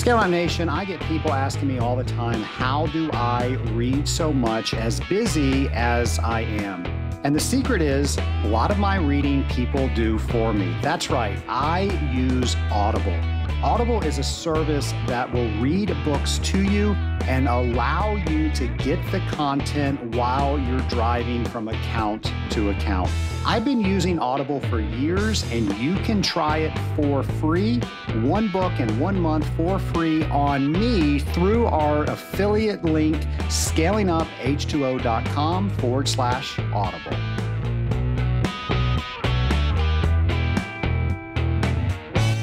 Scale Up Nation, I get people asking me all the time, how do I read so much as busy as I am? And the secret is, a lot of my reading people do for me. That's right, I use Audible. Audible is a service that will read books to you and allow you to get the content while you're driving from account to account. I've been using Audible for years, and you can try it for free, one book in 1 month for free on me through our affiliate link, scalinguph2o.com/audible.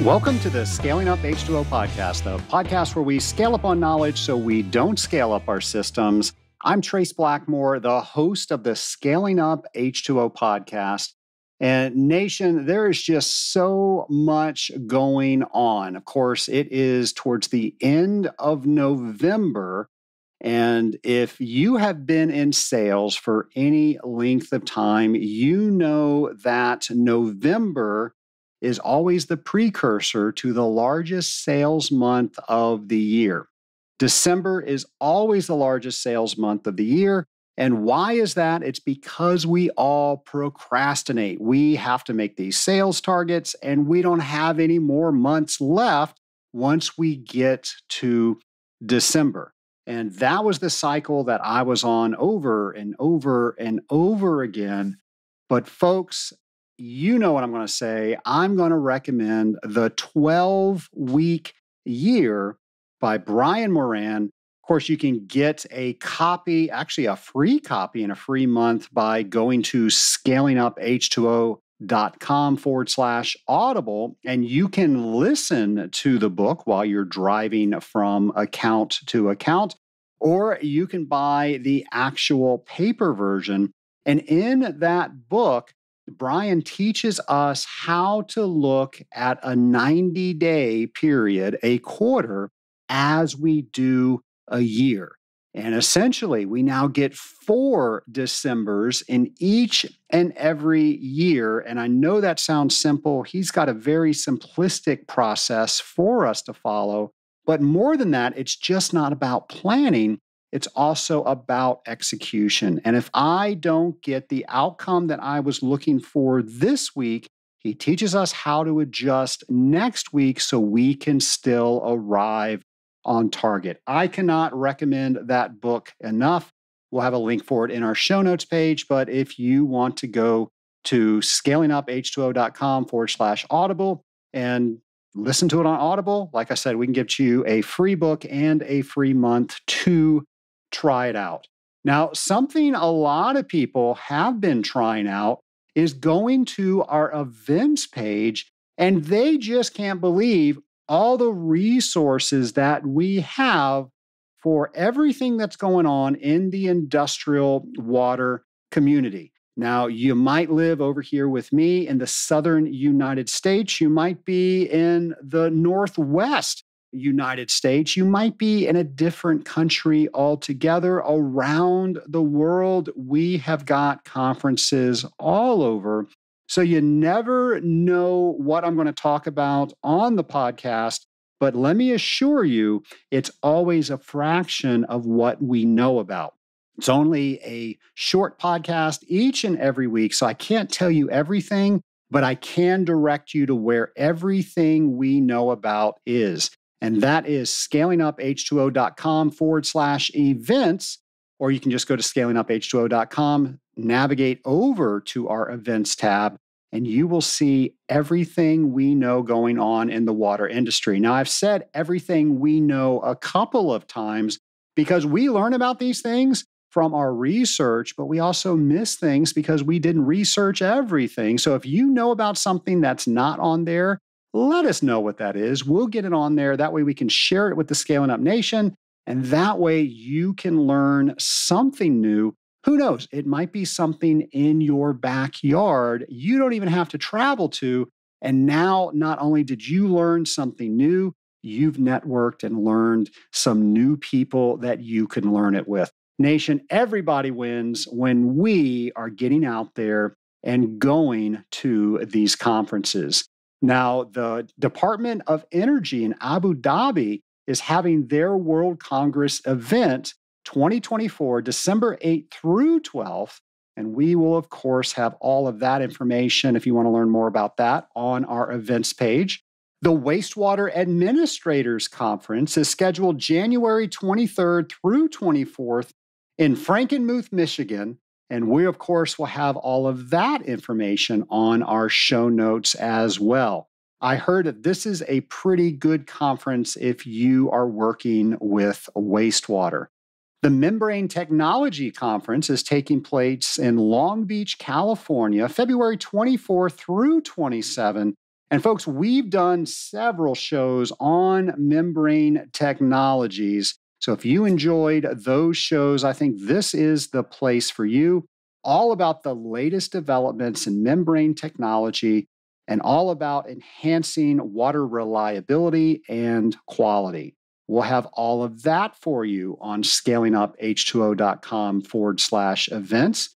Welcome to the Scaling Up H2O podcast, the podcast where we scale up on knowledge so we don't scale up our systems. I'm Trace Blackmore, the host of the Scaling Up H2O podcast. And Nation, there is just so much going on. Of course, it is towards the end of November. And if you have been in sales for any length of time, you know that November is always the precursor to the largest sales month of the year. December is always the largest sales month of the year. And why is that? It's because we all procrastinate. We have to make these sales targets, and we don't have any more months left once we get to December. And that was the cycle that I was on over and over and over again. But folks, you know what I'm going to say. I'm going to recommend The 12-Week Year by Brian Moran. Of course, you can get a copy, actually a free copy in a free month by going to scalinguph2o.com/audible, and you can listen to the book while you're driving from account to account, or you can buy the actual paper version. And in that book, Brian teaches us how to look at a 90-day period, a quarter, as we do a year. And essentially, we now get 4 Decembers in each and every year. And I know that sounds simple. He's got a very simplistic process for us to follow. But more than that, it's just not about planning. It's also about execution. And if I don't get the outcome that I was looking for this week, he teaches us how to adjust next week so we can still arrive on target. I cannot recommend that book enough. We'll have a link for it in our show notes page. But if you want to go to scalinguph2o.com/audible and listen to it on Audible, like I said, we can give you a free book and a free month to try it out. Now, something a lot of people have been trying out is going to our events page, and they just can't believe all the resources that we have for everything that's going on in the industrial water community. Now, you might live over here with me in the southern United States. You might be in the Northwest United States. You might be in a different country altogether. Around the world, we have got conferences all over. So you never know what I'm going to talk about on the podcast, but let me assure you, it's always a fraction of what we know about. It's only a short podcast each and every week, so I can't tell you everything, but I can direct you to where everything we know about is. And that is scalinguph2o.com/events, or you can just go to scalinguph2o.com, navigate over to our events tab, and you will see everything we know going on in the water industry. Now, I've said everything we know a couple of times because we learn about these things from our research, but we also miss things because we didn't research everything. So if you know about something that's not on there, let us know what that is. We'll get it on there. That way we can share it with the Scaling Up Nation. And that way you can learn something new. Who knows? It might be something in your backyard you don't even have to travel to. And now, not only did you learn something new, you've networked and learned some new people that you can learn it with. Nation, everybody wins when we are getting out there and going to these conferences. Now, the Department of Energy in Abu Dhabi is having their World Congress event 2024, December 8th through 12th. And we will, of course, have all of that information if you want to learn more about that on our events page. The Wastewater Administrators Conference is scheduled January 23rd through 24th in Frankenmuth, Michigan. And we, of course, will have all of that information on our show notes as well. I heard that this is a pretty good conference if you are working with wastewater. The Membrane Technology Conference is taking place in Long Beach, California, February 24 through 27. And folks, we've done several shows on membrane technologies. So if you enjoyed those shows, I think this is the place for you. All about the latest developments in membrane technology and all about enhancing water reliability and quality. We'll have all of that for you on scalinguph2o.com/events.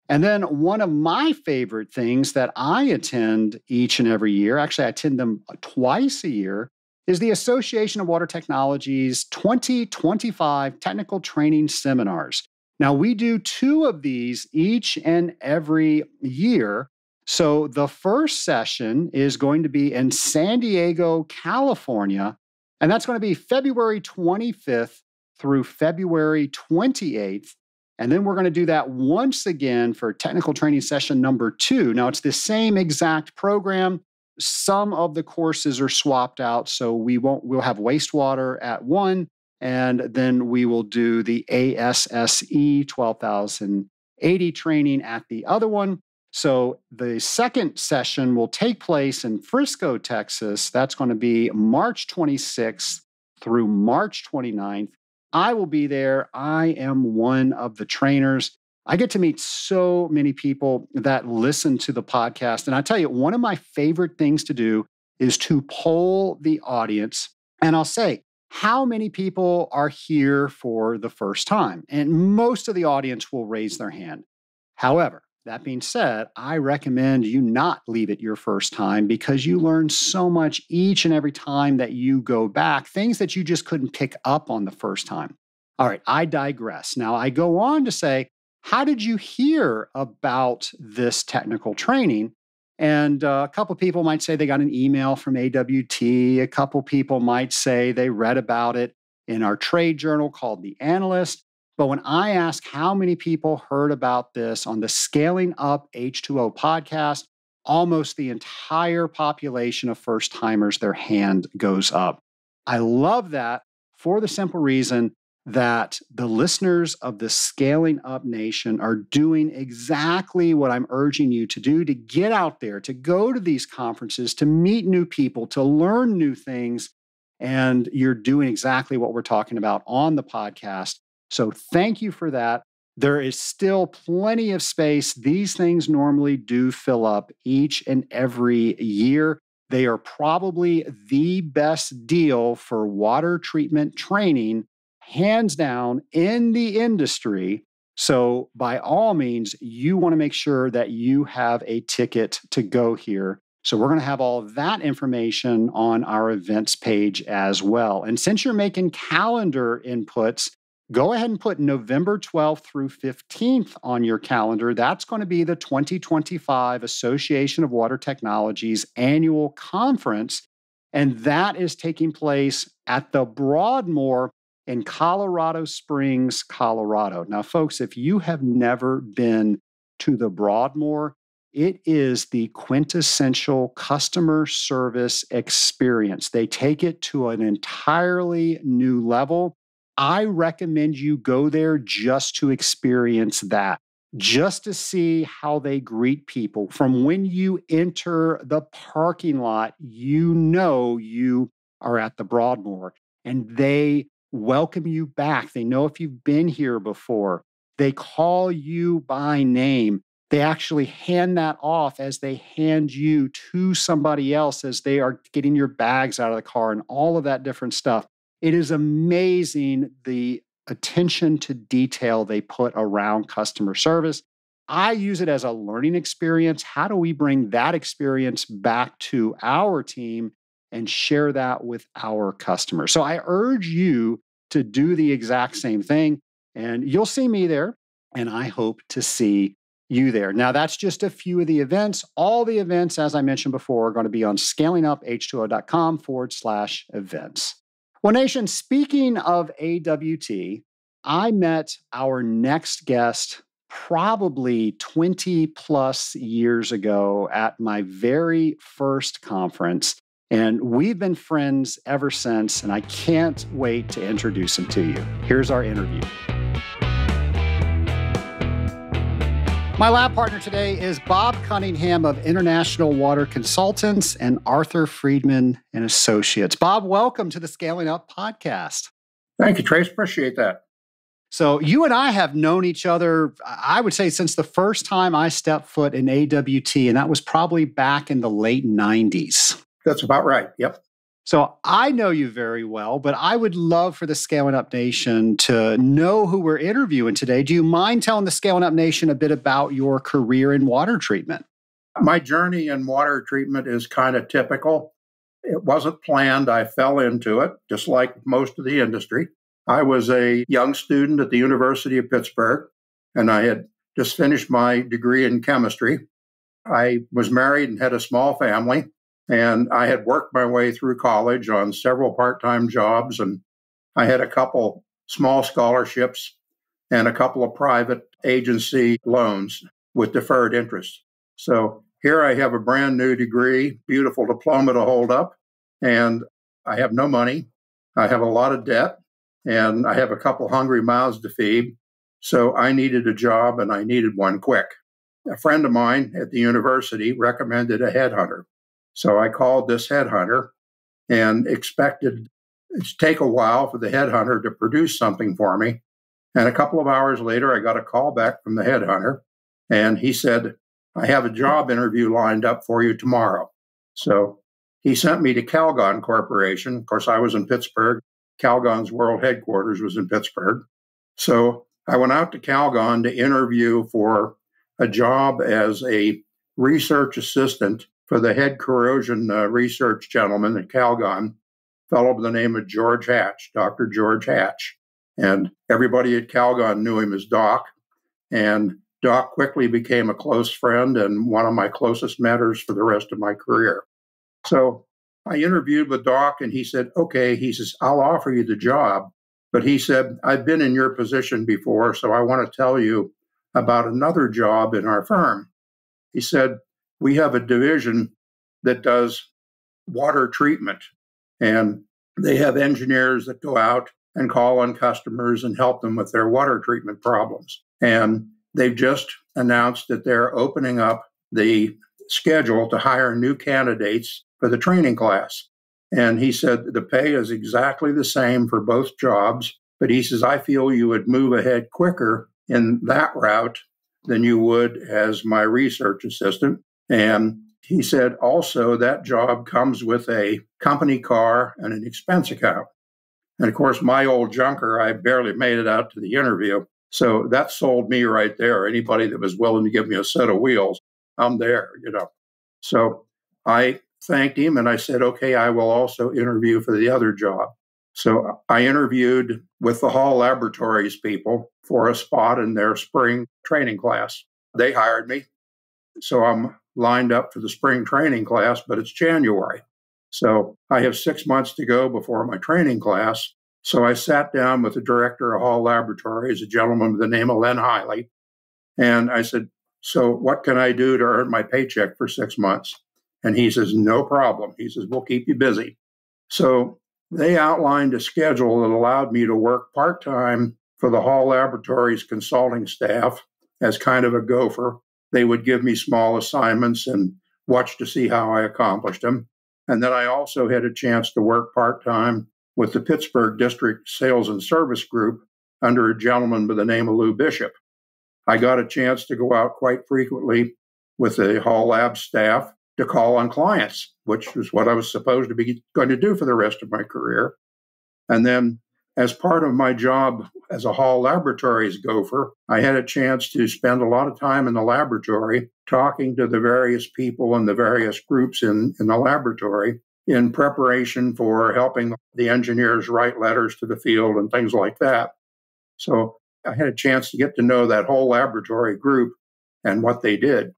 And then one of my favorite things that I attend each and every year, actually I attend them twice a year, is the Association of Water Technology's 2025 Technical Training Seminars. Now we do 2 of these each and every year. So the first session is going to be in San Diego, California, and that's going to be February 25th through February 28th. And then we're going to do that once again for technical training session number 2. Now, it's the same exact program. Some of the courses are swapped out, so we'll have wastewater at one, and then we will do the ASSE 12,080 training at the other one. So the second session will take place in Frisco, Texas. That's going to be March 26th through March 29th. I will be there. I am one of the trainers. I get to meet so many people that listen to the podcast. And I tell you, one of my favorite things to do is to poll the audience. And I'll say, how many people are here for the first time? And most of the audience will raise their hand. However, that being said, I recommend you not leave it your first time because you learn so much each and every time that you go back, things that you just couldn't pick up on the first time. All right, I digress. Now, I go on to say, how did you hear about this technical training? And a couple of people might say they got an email from AWT. A couple people might say they read about it in our trade journal called The Analyst. But when I ask how many people heard about this on the Scaling Up H2O podcast, almost the entire population of first-timers, their hand goes up. I love that for the simple reason that the listeners of the Scaling Up Nation are doing exactly what I'm urging you to do, to get out there, to go to these conferences, to meet new people, to learn new things. And you're doing exactly what we're talking about on the podcast. So thank you for that. There is still plenty of space. These things normally do fill up each and every year. They are probably the best deal for water treatment training, hands down, in the industry. So by all means, you want to make sure that you have a ticket to go here. So we're going to have all of that information on our events page as well. And since you're making calendar inputs, go ahead and put November 12th through 15th on your calendar. That's going to be the 2025 Association of Water Technologies annual conference. And that is taking place at the Broadmoor in Colorado Springs, Colorado. Now, folks, if you have never been to the Broadmoor, it is the quintessential customer service experience. They take it to an entirely new level. I recommend you go there just to experience that, just to see how they greet people. From when you enter the parking lot, you know you are at the Broadmoor, and they welcome you back. They know if you've been here before. They call you by name. They actually hand that off as they hand you to somebody else as they are getting your bags out of the car and all of that different stuff. It is amazing the attention to detail they put around customer service. I use it as a learning experience. How do we bring that experience back to our team? and share that with our customers. So I urge you to do the exact same thing, and you'll see me there, and I hope to see you there. Now, that's just a few of the events. All the events, as I mentioned before, are going to be on scalinguph2o.com/events. Well, Nation, speaking of AWT, I met our next guest probably 20 plus years ago at my very first conference. And we've been friends ever since, and I can't wait to introduce him to you. Here's our interview. My lab partner today is Bob Cunningham of International Water Consultants and Arthur Friedman and Associates. Bob, welcome to the Scaling Up podcast. Thank you, Trace. Appreciate that. So you and I have known each other, I would say, since the first time I stepped foot in AWT, and that was probably back in the late 90s. That's about right. Yep. So I know you very well, but I would love for the Scaling Up Nation to know who we're interviewing today. Do you mind telling the Scaling Up Nation a bit about your career in water treatment? My journey in water treatment is kind of typical. It wasn't planned. I fell into it, just like most of the industry. I was a young student at the University of Pittsburgh, and I had just finished my degree in chemistry. I was married and had a small family. And I had worked my way through college on several part-time jobs, and I had a couple small scholarships and a couple of private agency loans with deferred interest. So here I have a brand new degree, beautiful diploma to hold up, and I have no money. I have a lot of debt, and I have a couple hungry mouths to feed. So I needed a job, and I needed one quick. A friend of mine at the university recommended a headhunter. So I called this headhunter and expected it to take a while for the headhunter to produce something for me. And a couple of hours later, I got a call back from the headhunter, and he said, I have a job interview lined up for you tomorrow. So he sent me to Calgon Corporation. Of course, I was in Pittsburgh. Calgon's world headquarters was in Pittsburgh. So I went out to Calgon to interview for a job as a research assistant for the head corrosion research gentleman at Calgon, a fellow by the name of George Hatch, Dr. George Hatch. And everybody at Calgon knew him as Doc. And Doc quickly became a close friend and one of my closest mentors for the rest of my career. So I interviewed with Doc, and he said, okay, he says, I'll offer you the job. But he said, I've been in your position before, so I want to tell you about another job in our firm. He said, we have a division that does water treatment, and they have engineers that go out and call on customers and help them with their water treatment problems. And they've just announced that they're opening up the schedule to hire new candidates for the training class. And he said the pay is exactly the same for both jobs, but he says, I feel you would move ahead quicker in that route than you would as my research assistant. And he said also that job comes with a company car and an expense account. And of course, my old junker, I barely made it out to the interview. So that sold me right there. Anybody that was willing to give me a set of wheels, I'm there, So I thanked him and I said, okay, I will also interview for the other job. So I interviewed with the Hall Laboratories people for a spot in their spring training class. They hired me. So I'm lined up for the spring training class, but it's January. So I have 6 months to go before my training class. So I sat down with the director of Hall Laboratories, a gentleman by the name of Len Hiley. And I said, so what can I do to earn my paycheck for 6 months? And he says, no problem. He says, we'll keep you busy. So they outlined a schedule that allowed me to work part-time for the Hall Laboratories consulting staff as kind of a gopher. They would give me small assignments and watch to see how I accomplished them. And then I also had a chance to work part-time with the Pittsburgh District Sales and Service Group under a gentleman by the name of Lou Bishop. I got a chance to go out quite frequently with the Hall Lab staff to call on clients, which was what I was supposed to be going to do for the rest of my career. And then as part of my job as a Hall Laboratories gopher, I had a chance to spend a lot of time in the laboratory talking to the various people and the various groups in the laboratory in preparation for helping the engineers write letters to the field and things like that. So I had a chance to get to know that whole laboratory group and what they did.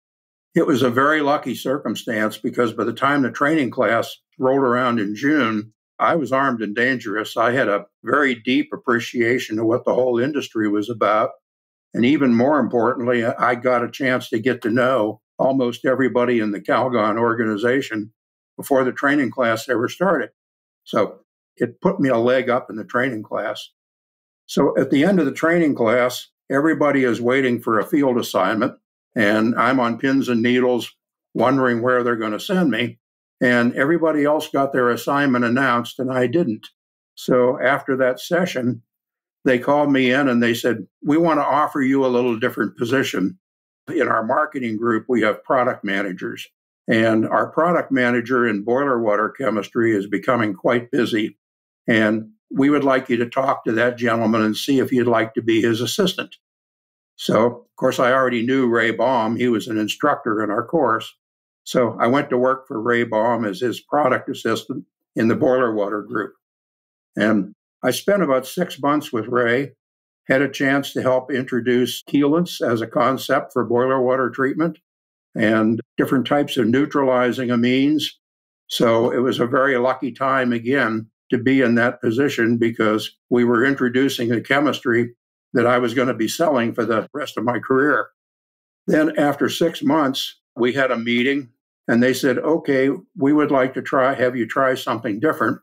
It was a very lucky circumstance because by the time the training class rolled around in June, I was armed and dangerous. I had a very deep appreciation of what the whole industry was about. And even more importantly, I got a chance to get to know almost everybody in the Calgon organization before the training class ever started. So it put me a leg up in the training class. So at the end of the training class, everybody is waiting for a field assignment, and I'm on pins and needles wondering where they're going to send me. And everybody else got their assignment announced, and I didn't. So after that session, they called me in and they said, we want to offer you a little different position. In our marketing group, we have product managers. And our product manager in boiler water chemistry is becoming quite busy. And we would like you to talk to that gentleman and see if you'd like to be his assistant. So, of course, I already knew Ray Baum. He was an instructor in our course. So I went to work for Ray Baum as his product assistant in the boiler water group. And I spent about 6 months with Ray, had a chance to help introduce chelants as a concept for boiler water treatment and different types of neutralizing amines. So it was a very lucky time again to be in that position because we were introducing a chemistry that I was going to be selling for the rest of my career. Then after 6 months, we had a meeting and they said, okay, we would like to have you try something different.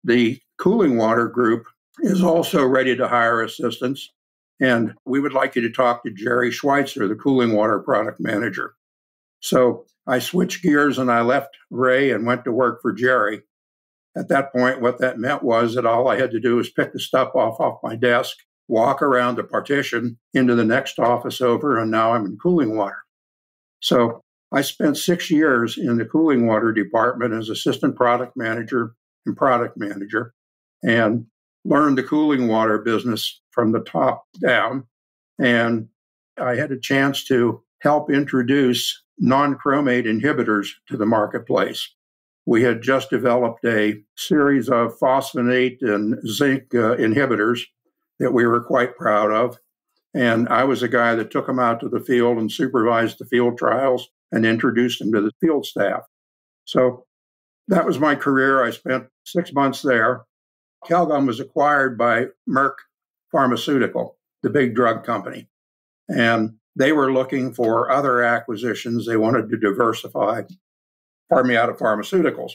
The cooling water group is also ready to hire assistants. And we would like you to talk to Jerry Schweitzer, the cooling water product manager. So I switched gears and I left Ray and went to work for Jerry. At that point, what that meant was that all I had to do was pick the stuff off my desk, walk around the partition into the next office over, and now I'm in cooling water. So I spent 6 years in the cooling water department as assistant product manager and product manager and learned the cooling water business from the top down. And I had a chance to help introduce non-chromate inhibitors to the marketplace. We had just developed a series of phosphonate and zinc inhibitors that we were quite proud of. And I was a guy that took them out to the field and supervised the field trials and introduced them to the field staff. So that was my career. I spent 6 months there. Calgon was acquired by Merck Pharmaceutical, the big drug company. And they were looking for other acquisitions. They wanted to diversify, out of pharmaceuticals.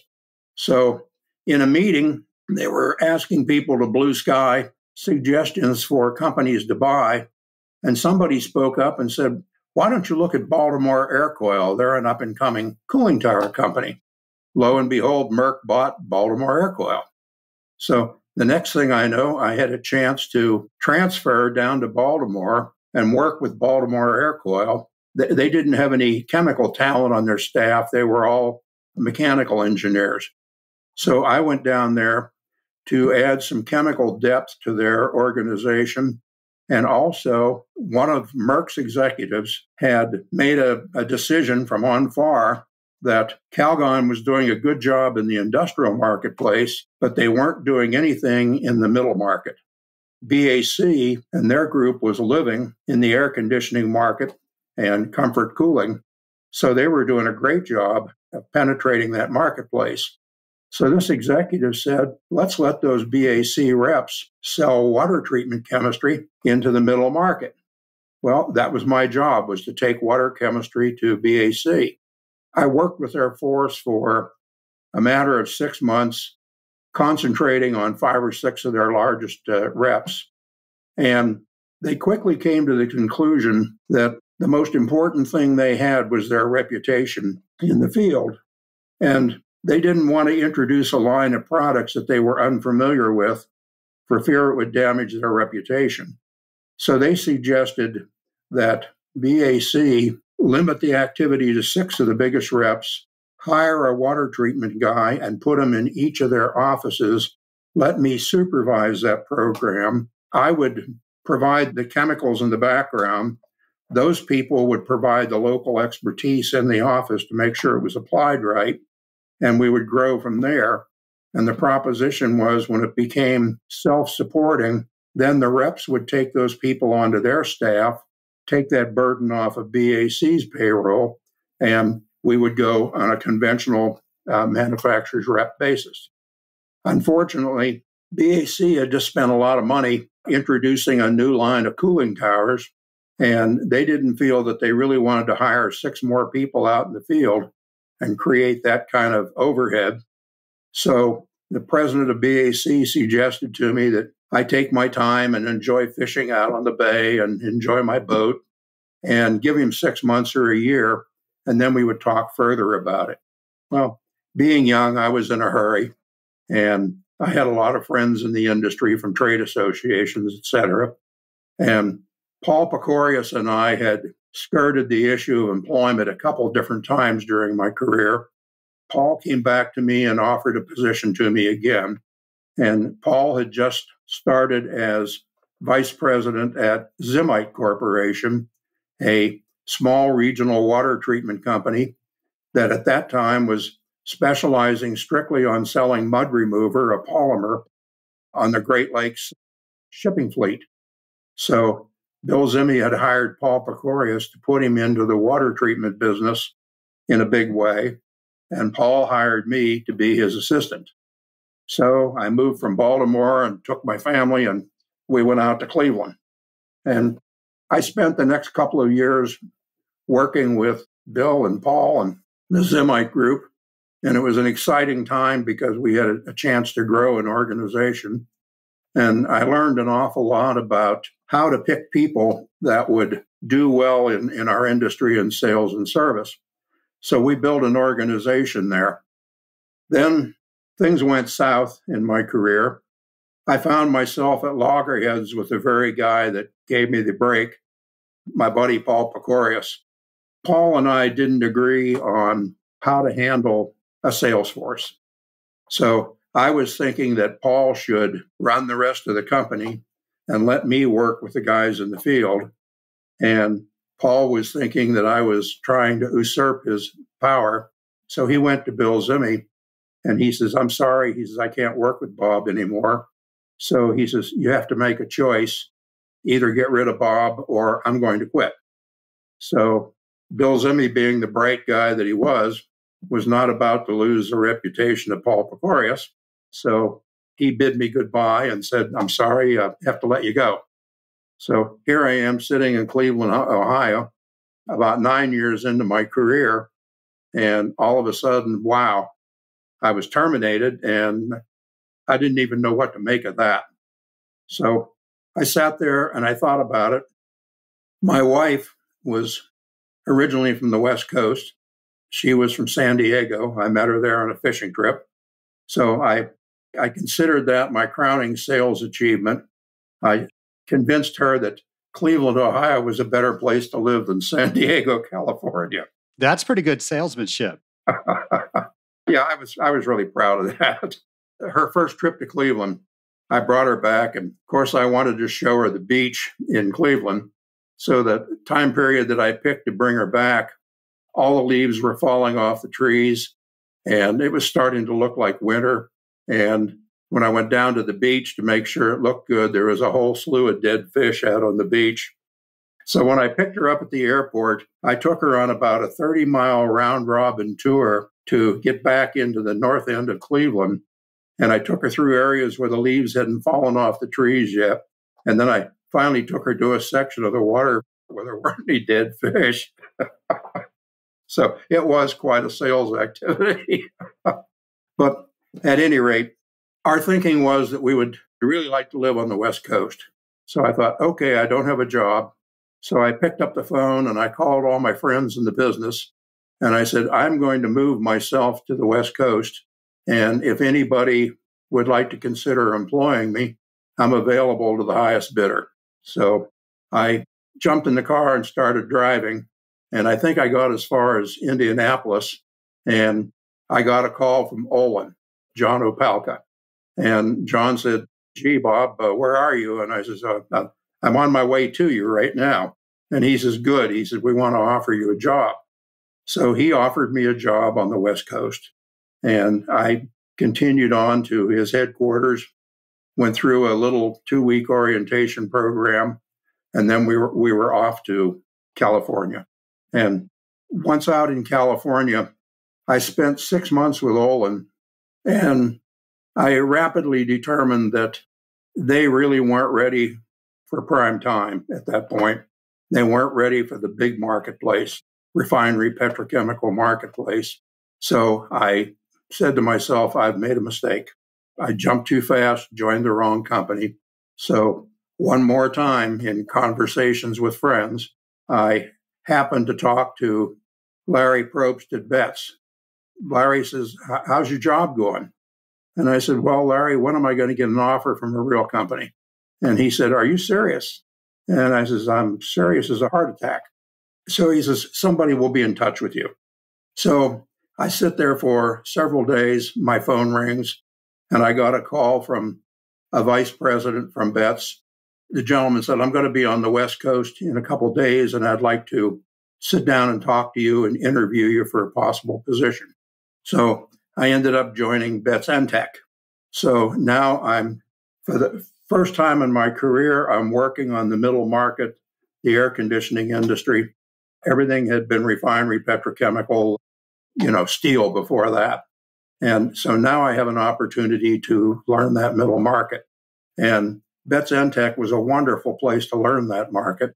So in a meeting, they were asking people to blue sky suggestions for companies to buy. And somebody spoke up and said, why don't you look at Baltimore Air Coil? They're an up-and-coming cooling tower company. Lo and behold, Merck bought Baltimore Air Coil. So the next thing I know, I had a chance to transfer down to Baltimore and work with Baltimore Air Coil. They didn't have any chemical talent on their staff. They were all mechanical engineers. So I went down there to add some chemical depth to their organization. And also, one of Merck's executives had made a decision from on far that Calgon was doing a good job in the industrial marketplace, but they weren't doing anything in the middle market. BAC and their group was living in the air conditioning market and comfort cooling. So they were doing a great job of penetrating that marketplace. So this executive said, let's let those BAC reps sell water treatment chemistry into the middle market. Well, that was my job, was to take water chemistry to BAC. I worked with their force for a matter of 6 months, concentrating on 5 or 6 of their largest reps. And they quickly came to the conclusion that the most important thing they had was their reputation in the field. And they didn't want to introduce a line of products that they were unfamiliar with for fear it would damage their reputation. So they suggested that BAC limit the activity to 6 of the biggest reps, hire a water treatment guy and put him in each of their offices, let me supervise that program. I would provide the chemicals in the background. Those people would provide the local expertise in the office to make sure it was applied right. and we would grow from there. And the proposition was when it became self-supporting, then the reps would take those people onto their staff, take that burden off of BAC's payroll, and we would go on a conventional manufacturer's rep basis. Unfortunately, BAC had just spent a lot of money introducing a new line of cooling towers, and they didn't feel that they really wanted to hire 6 more people out in the field and create that kind of overhead. So the president of BAC suggested to me that I take my time and enjoy fishing out on the bay and enjoy my boat and give him 6 months or a year, and then we would talk further about it. Well, being young, I was in a hurry, and I had a lot of friends in the industry from trade associations, et cetera. And Paul Pecorius and I had skirted the issue of employment a couple different times during my career. Paul came back to me and offered a position to me again. And Paul had just started as vice president at Zimite Corporation, a small regional water treatment company that at that time was specializing strictly on selling mud remover, a polymer, on the Great Lakes shipping fleet. So Bill Zimmy had hired Paul Pecorius to put him into the water treatment business in a big way, and Paul hired me to be his assistant. So I moved from Baltimore and took my family, and we went out to Cleveland. And I spent the next couple of years working with Bill and Paul and the Zimite group. And it was an exciting time because we had a chance to grow an organization. And I learned an awful lot about how to pick people that would do well in our industry in sales and service. So we built an organization there. Then things went south in my career. I found myself at loggerheads with the very guy that gave me the break, my buddy Paul Pecorius. Paul and I didn't agree on how to handle a sales force. So I was thinking that Paul should run the rest of the company and let me work with the guys in the field. And Paul was thinking that I was trying to usurp his power. So he went to Bill Zimmy and he says, "I'm sorry." He says, "I can't work with Bob anymore." So he says, "You have to make a choice. Either get rid of Bob or I'm going to quit." So Bill Zimmy, being the bright guy that he was not about to lose the reputation of Paul Pecorius. So he bid me goodbye and said, "I'm sorry, I have to let you go." So here I am sitting in Cleveland, Ohio, about 9 years into my career. And all of a sudden, wow, I was terminated and I didn't even know what to make of that. So I sat there and I thought about it. My wife was originally from the West Coast. She was from San Diego. I met her there on a fishing trip. So I considered that my crowning sales achievement. I convinced her that Cleveland, Ohio was a better place to live than San Diego, California. That's pretty good salesmanship. Yeah, I was really proud of that. Her first trip to Cleveland, I brought her back. And of course, I wanted to show her the beach in Cleveland. So the time period that I picked to bring her back, all the leaves were falling off the trees and it was starting to look like winter. And when I went down to the beach to make sure it looked good, there was a whole slew of dead fish out on the beach. So when I picked her up at the airport, I took her on about a 30-mile round-robin tour to get back into the north end of Cleveland. And I took her through areas where the leaves hadn't fallen off the trees yet. And then I finally took her to a section of the water where there weren't any dead fish. So it was quite a sales activity. But at any rate, our thinking was that we would really like to live on the West Coast. So I thought, okay, I don't have a job. So I picked up the phone and I called all my friends in the business. And I said, I'm going to move myself to the West Coast. And if anybody would like to consider employing me, I'm available to the highest bidder. So I jumped in the car and started driving. And I think I got as far as Indianapolis. And I got a call from Olin, John Opalka. And John said, "Gee, Bob, where are you?" And I said, "I'm on my way to you right now." And he says, "Good." He said, "We want to offer you a job." So he offered me a job on the West Coast. And I continued on to his headquarters, went through a little 2-week orientation program, and then we were off to California. And once out in California, I spent 6 months with Olin, and I rapidly determined that they really weren't ready for prime time at that point. They weren't ready for the big marketplace, refinery petrochemical marketplace. So I said to myself, I've made a mistake. I jumped too fast, joined the wrong company. So one more time in conversations with friends, I happened to talk to Larry Probst at Betts. Larry says, how's your job going? And I said, well, Larry, when am I going to get an offer from a real company? And he said, are you serious? And I says, I'm serious as a heart attack. So he says, somebody will be in touch with you. So I sit there for several days. My phone rings, and I got a call from a vice president from Betts. The gentleman said, I'm going to be on the West Coast in a couple of days, and I'd like to sit down and talk to you and interview you for a possible position. So I ended up joining Betts Entech. So now for the first time in my career, I'm working on the middle market, the air conditioning industry. Everything had been refinery, petrochemical, steel before that. And so now I have an opportunity to learn that middle market. And Betts Entech was a wonderful place to learn that market,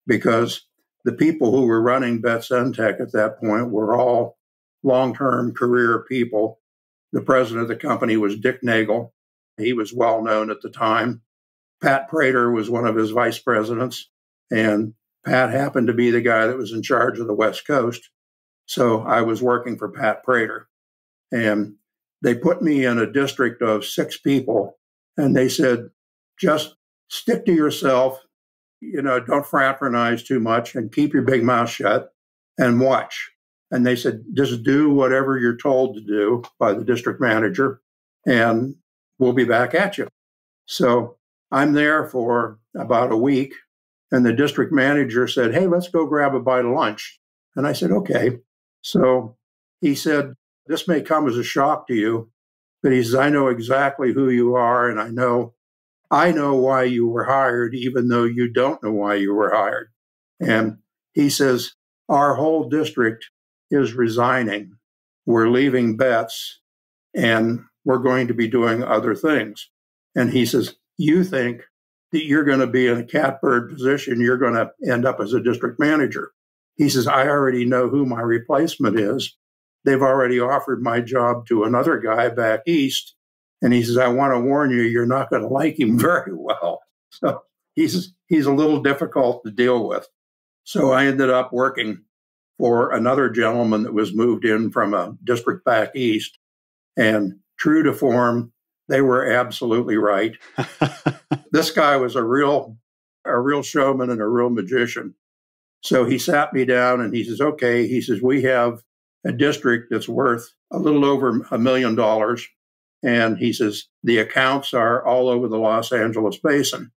because the people who were running Betts Entech at that point were all long-term career people. The president of the company was Dick Nagel. He was well known at the time. Pat Prater was one of his vice presidents, and Pat happened to be the guy that was in charge of the West Coast. So I was working for Pat Prater. And they put me in a district of 6 people, and they said, just stick to yourself, don't fraternize too much and keep your big mouth shut and watch. And they said, just do whatever you're told to do by the district manager, and we'll be back at you. So I'm there for about a week, and the district manager said, hey, let's go grab a bite of lunch. And I said, okay. So he said, this may come as a shock to you, but he says, I know exactly who you are, and I know why you were hired, even though you don't know why you were hired. And he says, our whole district is resigning. We're leaving Betts, and we're going to be doing other things. And he says, you think that you're going to be in a catbird position, you're going to end up as a district manager. He says, I already know who my replacement is. They've already offered my job to another guy back east. And he says, I want to warn you, you're not going to like him very well. So he's a little difficult to deal with. So I ended up working for another gentleman that was moved in from a district back east. And true to form, they were absolutely right. This guy was a real showman and a real magician. So he sat me down and he says, okay, he says, we have a district that's worth a little over $1 million. And he says, the accounts are all over the Los Angeles basin.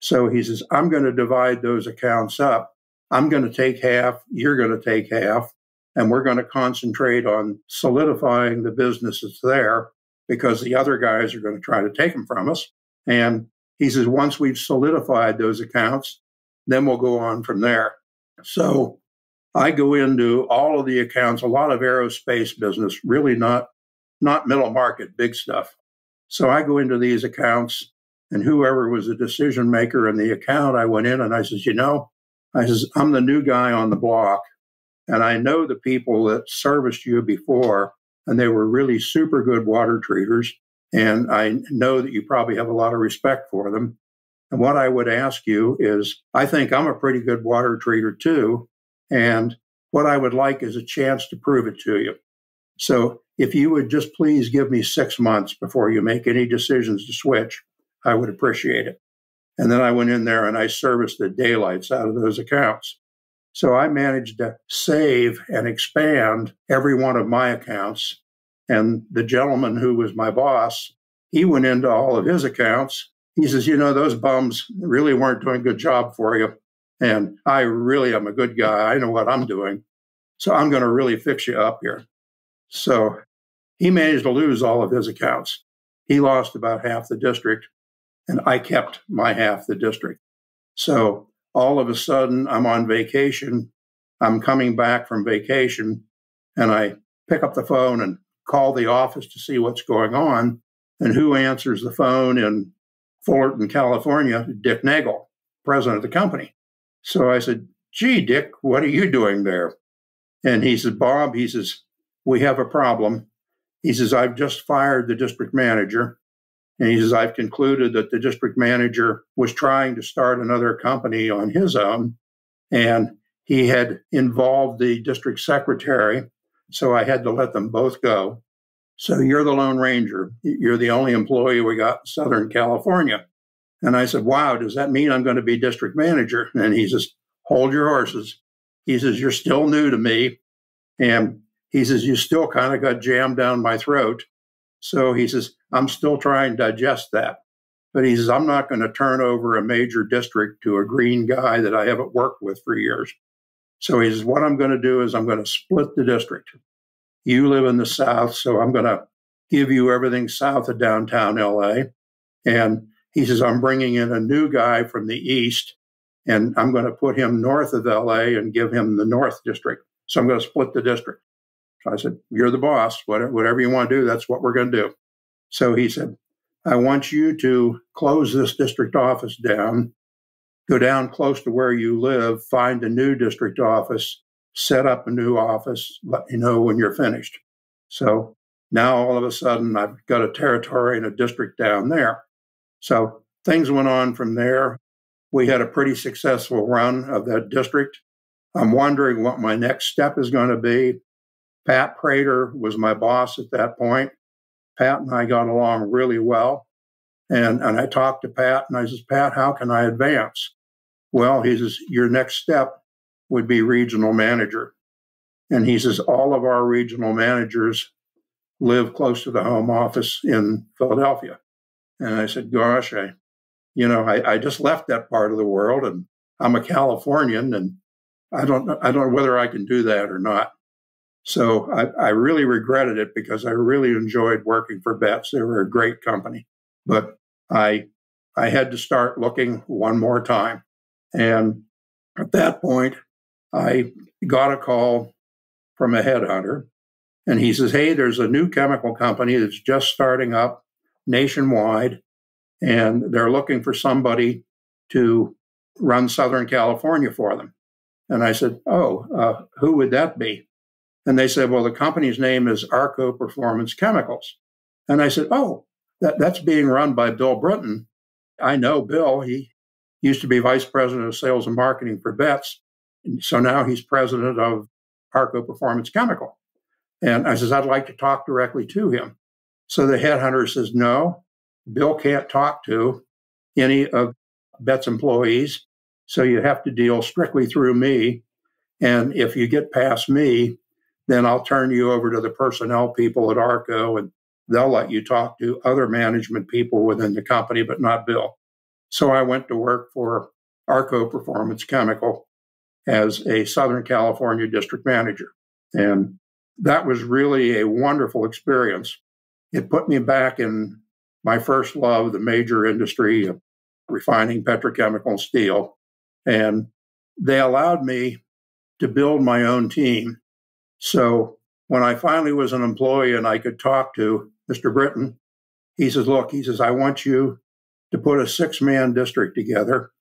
So he says, I'm going to divide those accounts up. I'm going to take half, you're going to take half, and we're going to concentrate on solidifying the businesses there, because the other guys are going to try to take them from us. And he says, once we've solidified those accounts, then we'll go on from there. So I go into all of the accounts, a lot of aerospace business, really not middle market, big stuff. So I go into these accounts, and whoever was the decision maker in the account, I went in and I says, I'm the new guy on the block, and I know the people that serviced you before, and they were really super good water treaters, and I know that you probably have a lot of respect for them. And what I would ask you is, I think I'm a pretty good water treater too, and what I would like is a chance to prove it to you. So if you would just please give me 6 months before you make any decisions to switch, I would appreciate it. And then I went in there and I serviced the daylights out of those accounts. So I managed to save and expand every one of my accounts. And the gentleman who was my boss, he went into all of his accounts. He says, those bums really weren't doing a good job for you. And I really am a good guy. I know what I'm doing. So I'm going to really fix you up here. So He managed to lose all of his accounts. He lost about half the district, and I kept my half the district. So all of a sudden, I'm on vacation. I'm coming back from vacation, and I pick up the phone and call the office to see what's going on. And who answers the phone in Fullerton, California? Dick Nagel, president of the company. So I said, gee, Dick, what are you doing there? And he said, Bob, he says, we have a problem. He says, I've just fired the district manager. And he says, I've concluded that the district manager was trying to start another company on his own. And he had involved the district secretary. So I had to let them both go. So you're the Lone Ranger. You're the only employee we got in Southern California. And I said, wow, does that mean I'm going to be district manager? And he says, hold your horses. He says, you're still new to me. And he says, you still kind of got jammed down my throat. So he says, I'm still trying to digest that. But he says, I'm not going to turn over a major district to a green guy that I haven't worked with for years. So he says, what I'm going to do is I'm going to split the district. You live in the South, so I'm going to give you everything south of downtown LA. And he says, I'm bringing in a new guy from the East, and I'm going to put him north of LA and give him the North District. So I'm going to split the district. So I said, you're the boss. Whatever you want to do, that's what we're going to do. So he said, I want you to close this district office down, go down close to where you live, find a new district office, set up a new office, let me know when you're finished. So now all of a sudden I've got a territory and a district down there. So things went on from there. We had a pretty successful run of that district. I'm wondering what my next step is going to be. Pat Prater was my boss at that point. Pat and I got along really well. And I talked to Pat and I says, Pat, how can I advance? Well, he says, your next step would be regional manager. And he says, all of our regional managers live close to the home office in Philadelphia. And I said, gosh, I just left that part of the world and I'm a Californian and I don't know whether I can do that or not. So I really regretted it because I really enjoyed working for Betts. They were a great company. But I had to start looking one more time. And at that point, I got a call from a headhunter. And he says, hey, there's a new chemical company that's just starting up nationwide. And they're looking for somebody to run Southern California for them. And I said, who would that be? And they said, well, the company's name is Arco Performance Chemicals. And I said, that's being run by Bill Britton. I know Bill. He used to be vice president of sales and marketing for Betts. So now he's president of Arco Performance Chemical. And I says, I'd like to talk directly to him. So the headhunter says, no, Bill can't talk to any of Betts' employees. So you have to deal strictly through me. And if you get past me, then I'll turn you over to the personnel people at Arco, and they'll let you talk to other management people within the company, but not Bill. So I went to work for Arco Performance Chemical as a Southern California district manager. And that was really a wonderful experience. It put me back in my first love, the major industry of refining petrochemical and steel. And they allowed me to build my own team. So when I finally was an employee and I could talk to Mr. Britton, he says, look, he says, I want you to put a 6-man district together.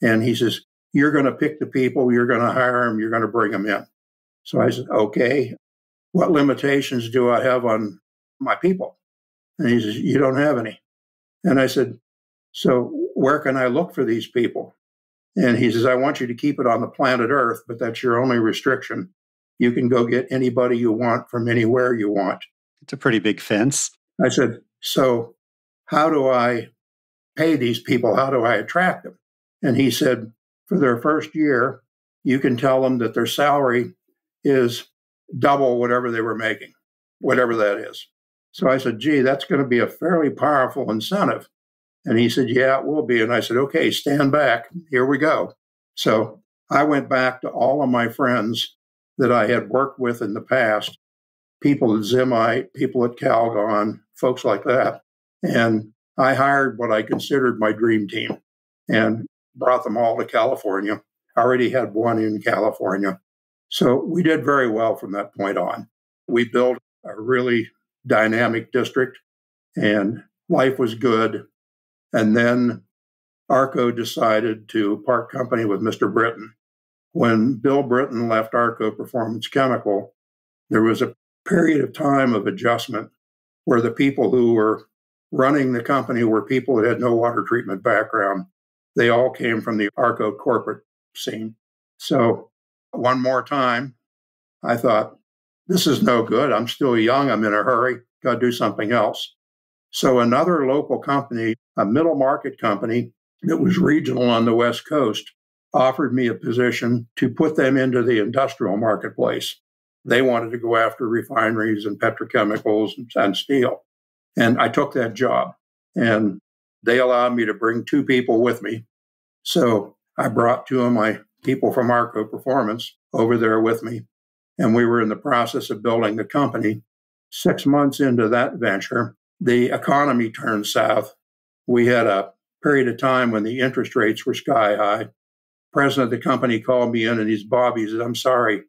And he says, you're going to pick the people, you're going to hire them, you're going to bring them in. So I said, okay, what limitations do I have on my people? And he says, you don't have any. And I said, so where can I look for these people? And he says, I want you to keep it on the planet Earth, but that's your only restriction. You can go get anybody you want from anywhere you want. It's a pretty big fence. I said, so how do I pay these people? How do I attract them? And he said, for their first year, you can tell them that their salary is double whatever they were making, whatever that is. So I said, gee, that's going to be a fairly powerful incentive. And he said, yeah, it will be. And I said, okay, stand back. Here we go. So I went back to all of my friends that I had worked with in the past. people at Zimite, people at Calgon, folks like that. And I hired what I considered my dream team and brought them all to California. I already had one in California. So we did very well from that point on. We built a really dynamic district and life was good. And then ARCO decided to part company with Mr. Britton. When Bill Britton left ARCO Performance Chemical, there was a period of time of adjustment where the people who were running the company were people that had no water treatment background. They all came from the ARCO corporate scene. So one more time, I thought, this is no good. I'm still young. I'm in a hurry. Got to do something else. So another local company, a middle market company that was regional on the West Coast, offered me a position to put them into the industrial marketplace. They wanted to go after refineries and petrochemicals and steel. And I took that job. And they allowed me to bring two people with me. So I brought two of my people from ARCO Performance over there with me. And we were in the process of building the company. 6 months into that venture, the economy turned south. We had a period of time when the interest rates were sky high. President of the company called me in and he's, Bob, he said, I'm sorry.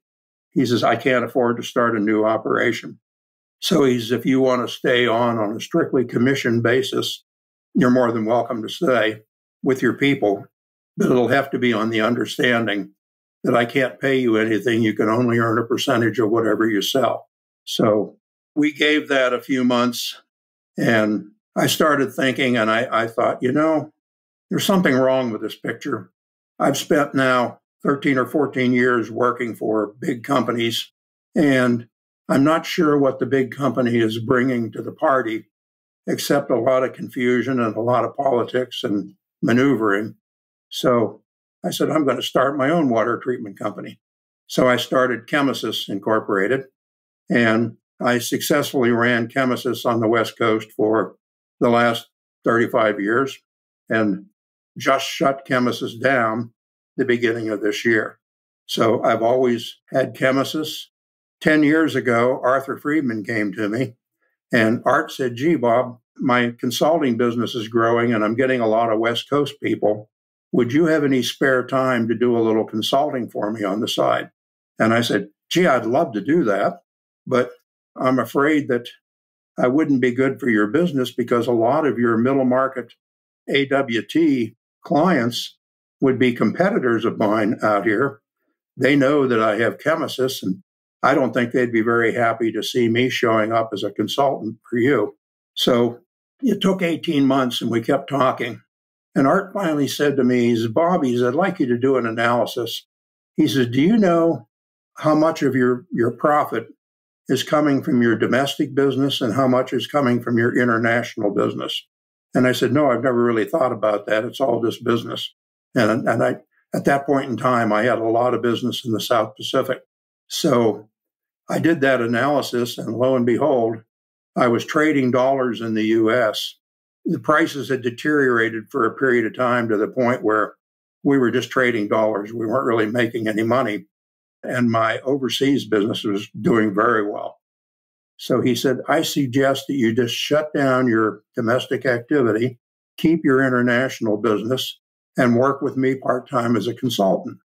He says, I can't afford to start a new operation. So he says, if you want to stay on a strictly commission basis, you're more than welcome to stay with your people, but it'll have to be on the understanding that I can't pay you anything. You can only earn a percentage of whatever you sell. So we gave that a few months and I started thinking and I thought, there's something wrong with this picture. I've spent now 13 or 14 years working for big companies, and I'm not sure what the big company is bringing to the party, except a lot of confusion and a lot of politics and maneuvering. So I said, I'm going to start my own water treatment company. So I started Chemisys Incorporated, and I successfully ran Chemisys on the West Coast for the last 35 years and just shut Chemisys down the beginning of this year. So I've always had Chemisys. 10 years ago, Arthur Friedman came to me, and Art said, gee, Bob, my consulting business is growing, and I'm getting a lot of West Coast people. Would you have any spare time to do a little consulting for me on the side? And I said, gee, I'd love to do that, but I'm afraid that I wouldn't be good for your business because a lot of your middle market AWT clients would be competitors of mine out here. They know that I have Chemisys, and I don't think they'd be very happy to see me showing up as a consultant for you. So it took 18 months and we kept talking. And Art finally said to me, he says, Bob, he says, I'd like you to do an analysis. He says, do you know how much of your profit is coming from your domestic business and how much is coming from your international business? And I said, no, I've never really thought about that. It's all just business. And I, at that point in time, I had a lot of business in the South Pacific. So I did that analysis, and lo and behold, I was trading dollars in the U.S. The prices had deteriorated for a period of time to the point where we were just trading dollars. We weren't really making any money. And my overseas business was doing very well. So he said, I suggest that you just shut down your domestic activity, keep your international business, and work with me part-time as a consultant.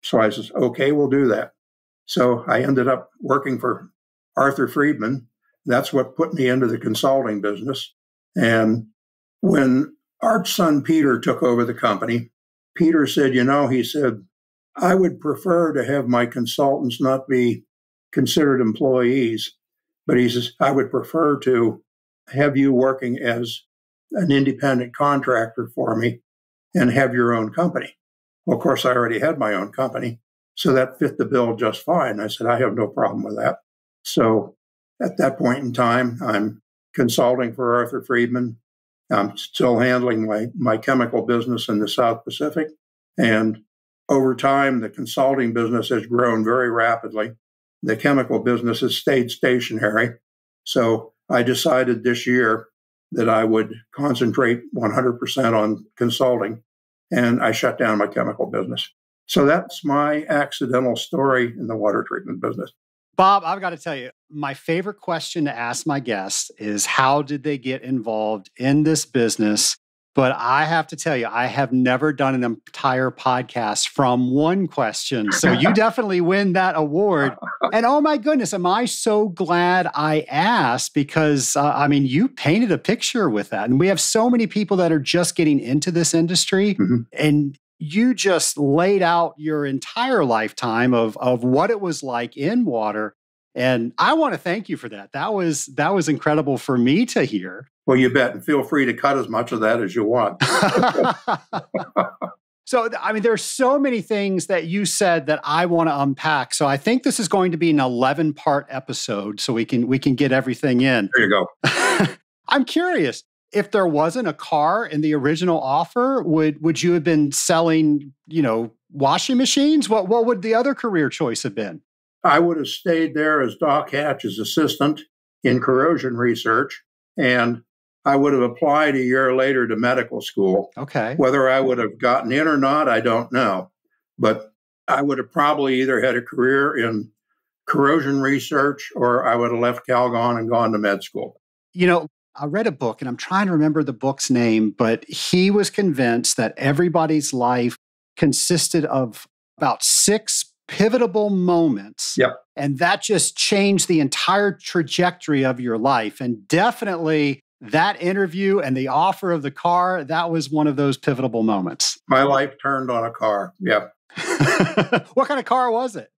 So I said, okay, we'll do that. So I ended up working for Arthur Friedman. That's what put me into the consulting business. And when Art's son Peter took over the company, Peter said, he said, I would prefer to have my consultants not be considered employees, but he says, I would prefer to have you working as an independent contractor for me and have your own company. Well, of course, I already had my own company, so that fit the bill just fine. I said, I have no problem with that. So at that point in time, I'm consulting for Arthur Friedman. I'm still handling my chemical business in the South Pacific. And over time, the consulting business has grown very rapidly. The chemical business has stayed stationary. So I decided this year that I would concentrate 100% on consulting, and I shut down my chemical business. So that's my accidental story in the water treatment business. Bob, I've got to tell you, my favorite question to ask my guests is how did they get involved in this business? But I have to tell you, I have never done an entire podcast from one question. So you definitely win that award. And oh my goodness, am I so glad I asked because, you painted a picture with that. And we have so many people that are just getting into this industry. And you just laid out your entire lifetime of what it was like in water. And I want to thank you for that. That was incredible for me to hear. Well, you bet. And feel free to cut as much of that as you want. So, there's so many things that you said that I want to unpack. So I think this is going to be an 11-part episode so we can get everything in. There you go. I'm curious, if there wasn't a car in the original offer, would you have been selling, washing machines? What would the other career choice have been? I would have stayed there as Doc Hatch's assistant in corrosion research, and I would have applied a year later to medical school. Okay. Whether I would have gotten in or not, I don't know. But I would have probably either had a career in corrosion research or I would have left Calgon and gone to med school. I read a book, and I'm trying to remember the book's name, but he was convinced that everybody's life consisted of about 6 pivotal moments. Yep. And that just changed the entire trajectory of your life. And definitely that interview and the offer of the car, that was one of those pivotal moments. My life turned on a car. Yeah. What kind of car was it?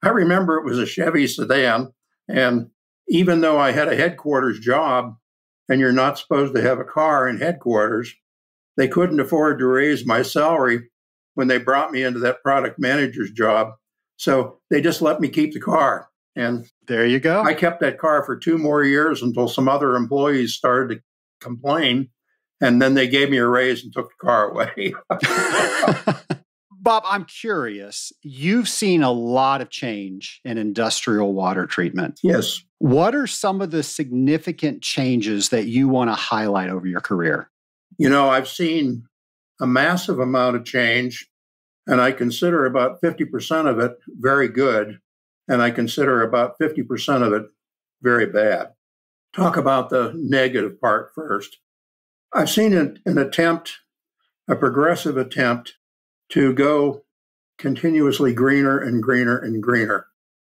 I remember it was a Chevy sedan. And even though I had a headquarters job, and you're not supposed to have a car in headquarters, they couldn't afford to raise my salary when they brought me into that product manager's job. So they just let me keep the car. And there you go. I kept that car for 2 more years until some other employees started to complain. And then they gave me a raise and took the car away. Bob, I'm curious. You've seen a lot of change in industrial water treatment. Yes. What are some of the significant changes that you want to highlight over your career? I've seen a massive amount of change, and I consider about 50% of it very good, and I consider about 50% of it very bad. Talk about the negative part first. I've seen a progressive attempt to go continuously greener and greener and greener.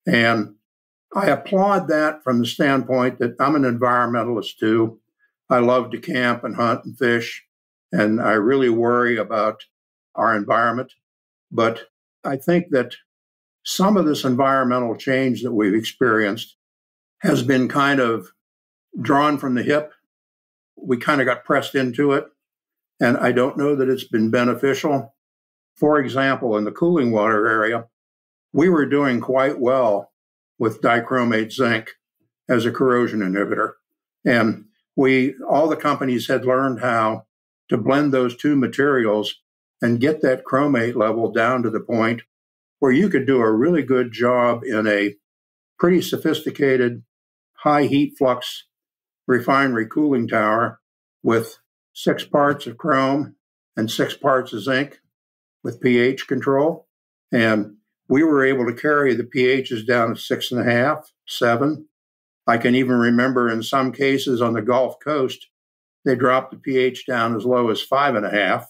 And I applaud that from the standpoint that I'm an environmentalist too. I love to camp and hunt and fish, and I really worry about our environment. But I think that some of this environmental change that we've experienced has been kind of drawn from the hip. We kind of got pressed into it, and I don't know that it's been beneficial. For example, in the cooling water area, we were doing quite well with dichromate zinc as a corrosion inhibitor. And all the companies had learned how to blend those two materials and get that chromate level down to the point where you could do a really good job in a pretty sophisticated high heat flux refinery cooling tower with 6 parts of chrome and 6 parts of zinc with pH control. And we were able to carry the pHs down to 6.5, 7. I can even remember in some cases on the Gulf Coast, they dropped the pH down as low as 5.5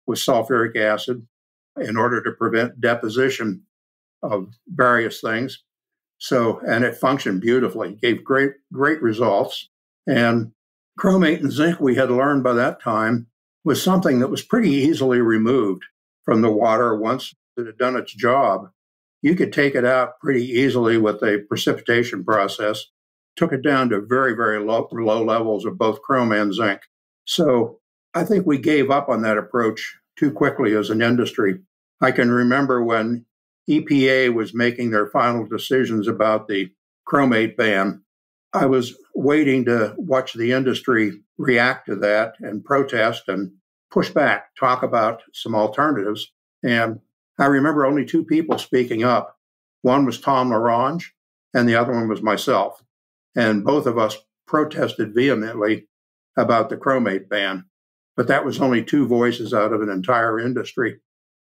with sulfuric acid in order to prevent deposition of various things. And it functioned beautifully, gave great results. And chromate and zinc, we had learned by that time, was something that was pretty easily removed from the water once it had done its job. You could take it out pretty easily with a precipitation process. Took it down to very, very low levels of both chrome and zinc. So I think we gave up on that approach too quickly as an industry. I can remember when EPA was making their final decisions about the chromate ban, I was waiting to watch the industry react to that and protest and push back, talk about some alternatives. And I remember only 2 people speaking up. One was Tom Larange, and the other one was myself. And both of us protested vehemently about the chromate ban. But that was only 2 voices out of an entire industry.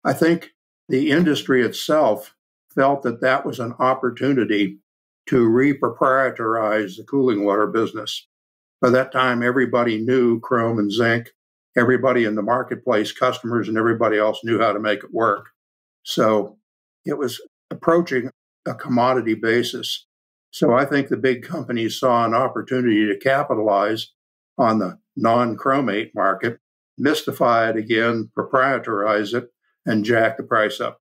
I think the industry itself felt that that was an opportunity to reproprietarize the cooling water business. By that time, everybody knew chrome and zinc. Everybody in the marketplace, customers and everybody else knew how to make it work. So it was approaching a commodity basis. So I think the big companies saw an opportunity to capitalize on the non-chromate market, mystify it again, proprietarize it, and jack the price up.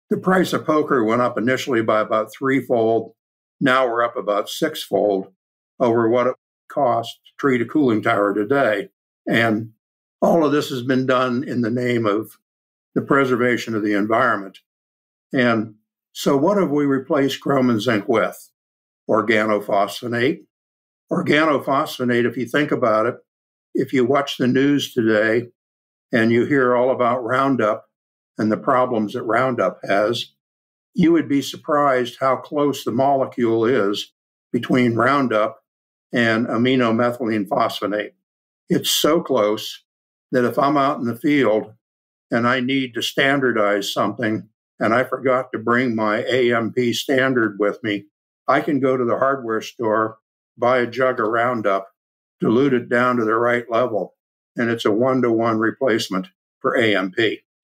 The price of poker went up initially by about threefold. Now we're up about sixfold over what it costs to treat a cooling tower today. And all of this has been done in the name of the preservation of the environment. And so what have we replaced chrome and zinc with? Organophosphonate. Organophosphonate, if you think about it, if you watch the news today and you hear all about Roundup and the problems that Roundup has, you would be surprised how close the molecule is between Roundup and aminomethylene phosphonate. It's so close that if I'm out in the field and I need to standardize something and I forgot to bring my AMP standard with me, I can go to the hardware store, buy a jug of Roundup, dilute it down to the right level, and it's a 1-to-1 replacement for AMP.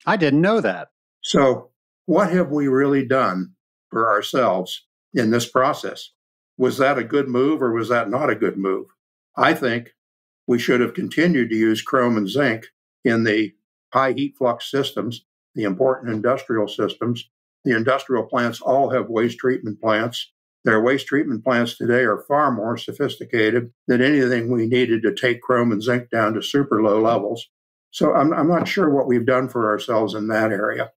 I didn't know that. So what have we really done for ourselves in this process? Was that a good move or was that not a good move? I think we should have continued to use chrome and zinc in the high heat flux systems, the important industrial systems. The industrial plants all have waste treatment plants. Their waste treatment plants today are far more sophisticated than anything we needed to take chrome and zinc down to super low levels. So I'm not sure what we've done for ourselves in that area.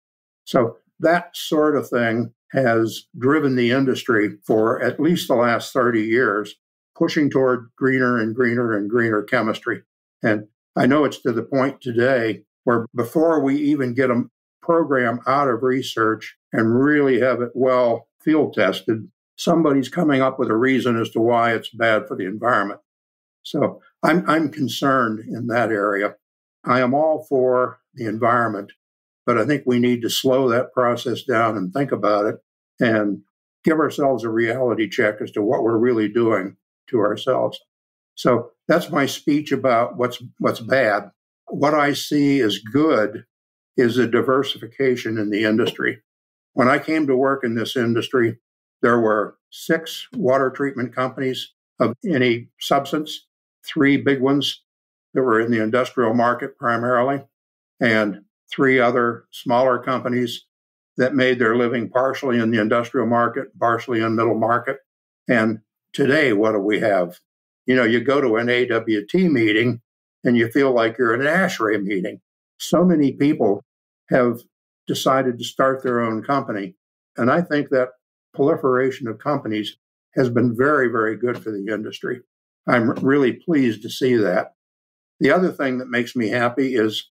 So that sort of thing has driven the industry for at least the last 30 years, pushing toward greener and greener and greener chemistry. And I know it's to the point today where before we even get a program out of research and really have it well field tested, somebody's coming up with a reason as to why it's bad for the environment. So I'm concerned in that area. I am all for the environment, but I think we need to slow that process down and think about it and give ourselves a reality check as to what we're really doing to ourselves. So that's my speech about what's bad. What I see as good is a diversification in the industry. When I came to work in this industry, there were 6 water treatment companies of any substance, 3 big ones that were in the industrial market primarily, and 3 other smaller companies that made their living partially in the industrial market, partially in middle market. And today, what do we have? You go to an AWT meeting and you feel like you're at an ASHRAE meeting. So many people have decided to start their own company. And I think that proliferation of companies has been very, very good for the industry. I'm really pleased to see that. The other thing that makes me happy is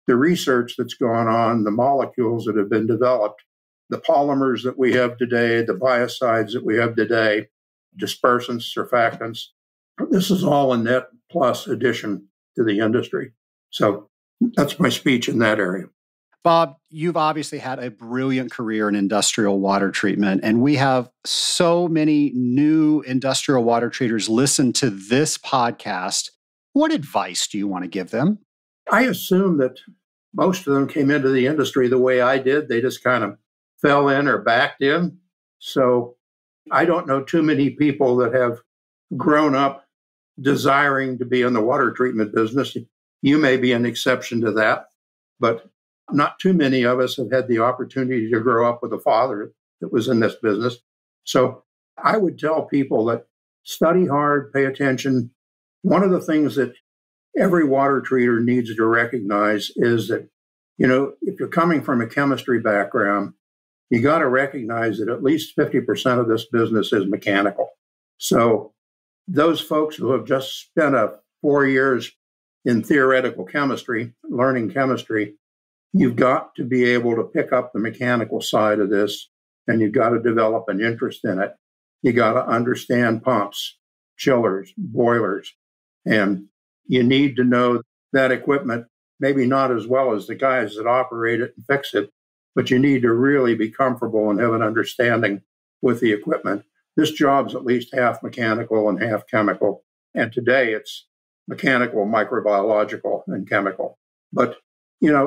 the research that's gone on, the molecules that have been developed, the polymers that we have today, the biocides that we have today, dispersants, surfactants. This is all a net plus addition to the industry. So that's my speech in that area. Bob, you've obviously had a brilliant career in industrial water treatment, and we have so many new industrial water treaters listen to this podcast. What advice do you want to give them? I assume that most of them came into the industry the way I did. They just kind of fell in or backed in. So I don't know too many people that have grown up desiring to be in the water treatment business. You may be an exception to that, but not too many of us have had the opportunity to grow up with a father that was in this business. So I would tell people that study hard, pay attention. One of the things that every water treater needs to recognize is that, if you're coming from a chemistry background, you got to recognize that at least 50% of this business is mechanical. So those folks who have just spent 4 years in theoretical chemistry, learning chemistry, you've got to be able to pick up the mechanical side of this, and you've got to develop an interest in it. You got to understand pumps, chillers, boilers, and you need to know that equipment, maybe not as well as the guys that operate it and fix it, but you need to really be comfortable and have an understanding with the equipment. this job's at least half mechanical and half chemical. And today it's mechanical, microbiological, and chemical. But,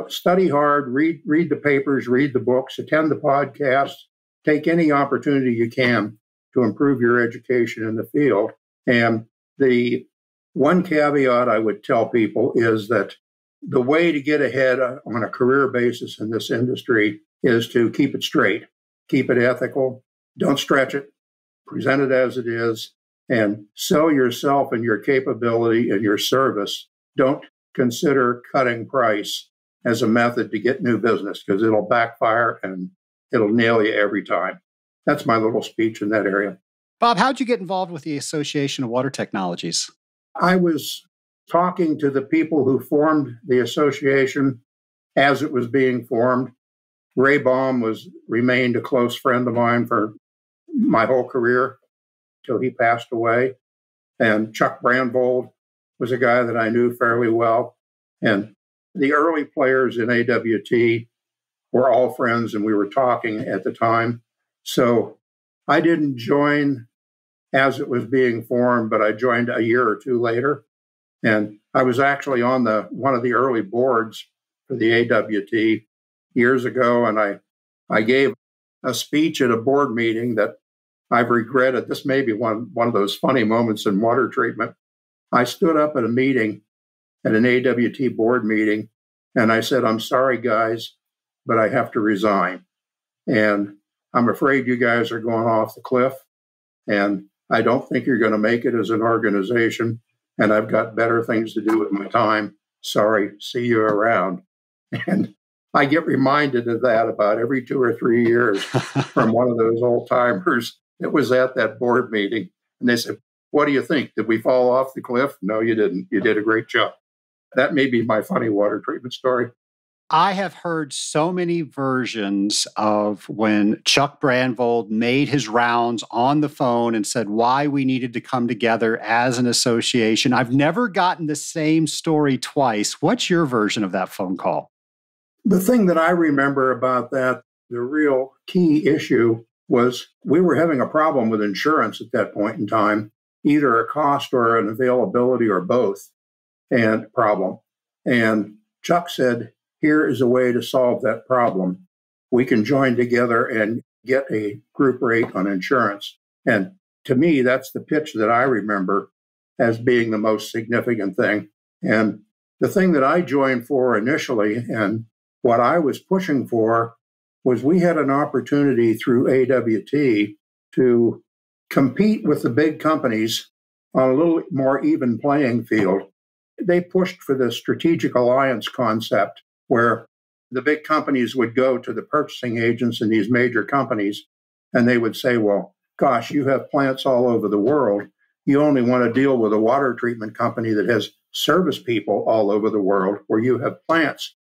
study hard, read the papers, read the books, attend the podcasts, take any opportunity you can to improve your education in the field. And the one caveat I would tell people is that the way to get ahead on a career basis in this industry is to keep it straight, keep it ethical, don't stretch it, present it as it is, and sell yourself and your capability and your service. Don't consider cutting price as a method to get new business, because it'll backfire and it'll nail you every time. That's my little speech in that area. Bob, how'd you get involved with the Association of Water Technologies? I was talking to the people who formed the association as it was being formed. Ray Baum remained a close friend of mine for my whole career till he passed away. And Chuck Brandvold was a guy that I knew fairly well. And the early players in AWT were all friends, and we were talking at the time. So I didn't join as it was being formed, but I joined a year or two later. And I was actually on one of the early boards for the AWT years ago, and I gave a speech at a board meeting that I've regretted. This may be one of those funny moments in water treatment. I stood up at a meeting, at an AWT board meeting, and I said, "I'm sorry, guys, but I have to resign. And I'm afraid you guys are going off the cliff, and I don't think you're going to make it as an organization, and I've got better things to do with my time. Sorry, see you around." And I get reminded of that about every 2 or 3 years from one of those old timers that was at that board meeting. And they said, "What do you think? Did we fall off the cliff?" "No, you didn't. You did a great job." That may be my funny water treatment story. I have heard so many versions of when Chuck Brandvold made his rounds on the phone and said why we needed to come together as an association. I've never gotten the same story twice. What's your version of that phone call? The thing that I remember about that, the real key issue, was we were having a problem with insurance at that point in time, either a cost or an availability or both, and problem. And Chuck said, "Here is a way to solve that problem. We can join together and get a group rate on insurance." And to me, that's the pitch that I remember as being the most significant thing. And the thing that I joined for initially, and what I was pushing for, was we had an opportunity through AWT to compete with the big companies on a little more even playing field. They pushed for the strategic alliance concept, where the big companies would go to the purchasing agents in these major companies, and they would say, "Well, gosh, you have plants all over the world. You only want to deal with a water treatment company that has service people all over the world, where you have plants."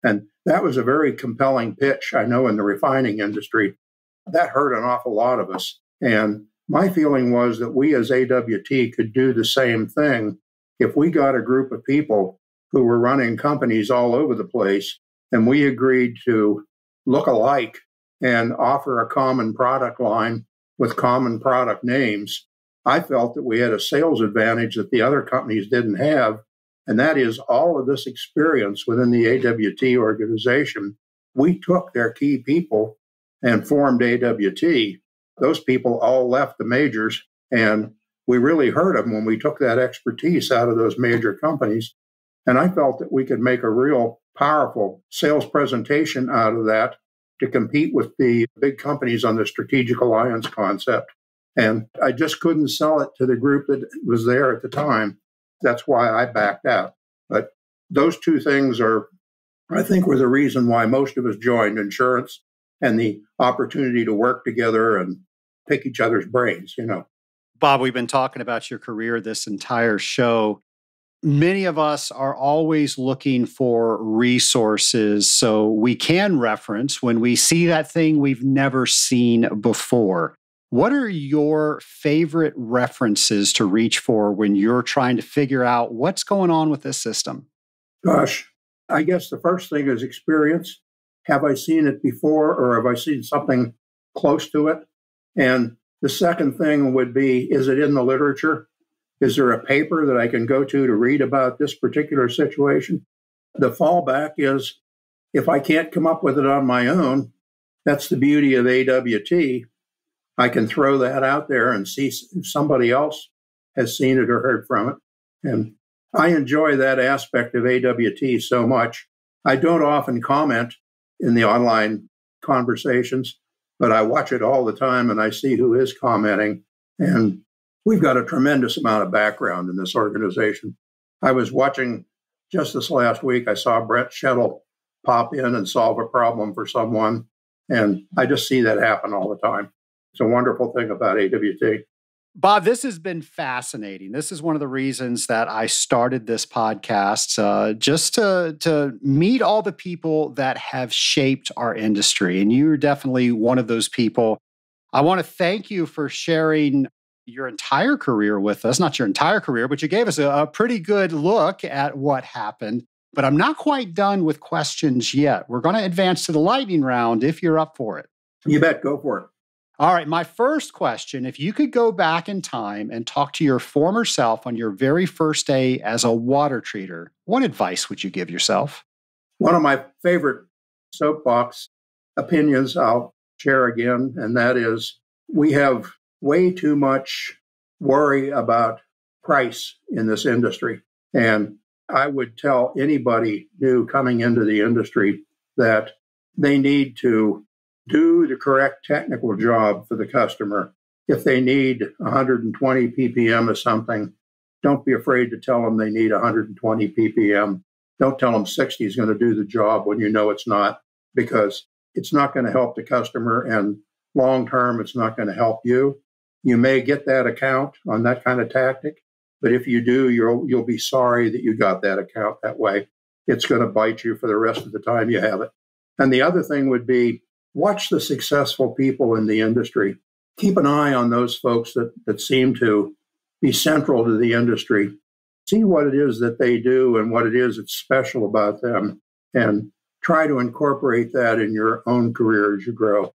And that was a very compelling pitch, I know, in the refining industry. That hurt an awful lot of us. And my feeling was that we as AWT could do the same thing if we got a group of people who were running companies all over the place, and we agreed to look alike and offer a common product line with common product names. I felt that we had a sales advantage that the other companies didn't have. And that is all of this experience within the AWT organization. We took their key people and formed AWT. Those people all left the majors, and we really hurt them when we took that expertise out of those major companies. And I felt that we could make a real powerful sales presentation out of that to compete with the big companies on the strategic alliance concept. And I just couldn't sell it to the group that was there at the time. That's why I backed out. But those two things I think, were the reason why most of us joined: insurance and the opportunity to work together and pick each other's brains, Bob, we've been talking about your career this entire show. Many of us are always looking for resources so we can reference when we see that thing we've never seen before. What are your favorite references to reach for when you're trying to figure out what's going on with this system? Gosh, I guess the first thing is experience. Have I seen it before, or have I seen something close to it? And The second thing would be, is it in the literature? Is there a paper that I can go to read about this particular situation? The fallback is, if I can't come up with it on my own, that's the beauty of AWT. I can throw that out there and see if somebody else has seen it or heard from it. And I enjoy that aspect of AWT so much. I don't often comment in the online conversations, but I watch it all the time and I see who is commenting. And we've got a tremendous amount of background in this organization. I was watching just this last week, I saw Brett Shettle pop in and solve a problem for someone. And I just see that happen all the time. It's a wonderful thing about AWT. Bob, this has been fascinating. This is one of the reasons that I started this podcast, just to meet all the people that have shaped our industry. And you're definitely one of those people. I want to thank you for sharing your entire career with us. Not your entire career, but you gave us a pretty good look at what happened. But I'm not quite done with questions yet. We're going to advance to the lightning round if you're up for it. You bet. Go for it. All right, my first question, if you could go back in time and talk to your former self on your very first day as a water treater, what advice would you give yourself? One of my favorite soapbox opinions I'll share again, and that is we have way too much worry about price in this industry. And I would tell anybody new coming into the industry that they need to do the correct technical job for the customer. If they need 120 ppm of something, don't be afraid to tell them they need 120 ppm. Don't tell them 60 is going to do the job when you know it's not, because it's not going to help the customer, and long term, it's not going to help you. You may get that account on that kind of tactic, but if you do, you'll be sorry that you got that account that way. It's going to bite you for the rest of the time you have it. And the other thing would be, watch the successful people in the industry. Keep an eye on those folks that seem to be central to the industry. See what it is that they do and what it is that's special about them, and try to incorporate that in your own career as you grow.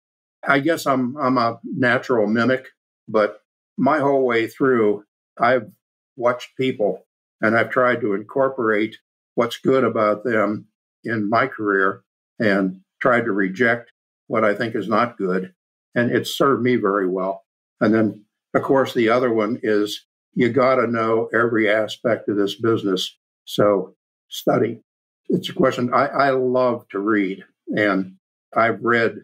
I guess I'm a natural mimic, but my whole way through, I've watched people and I've tried to incorporate what's good about them in my career and tried to reject what I think is not good. And it's served me very well. And then, of course, the other one is you got to know every aspect of this business. So study. It's a question. I love to read, and I've read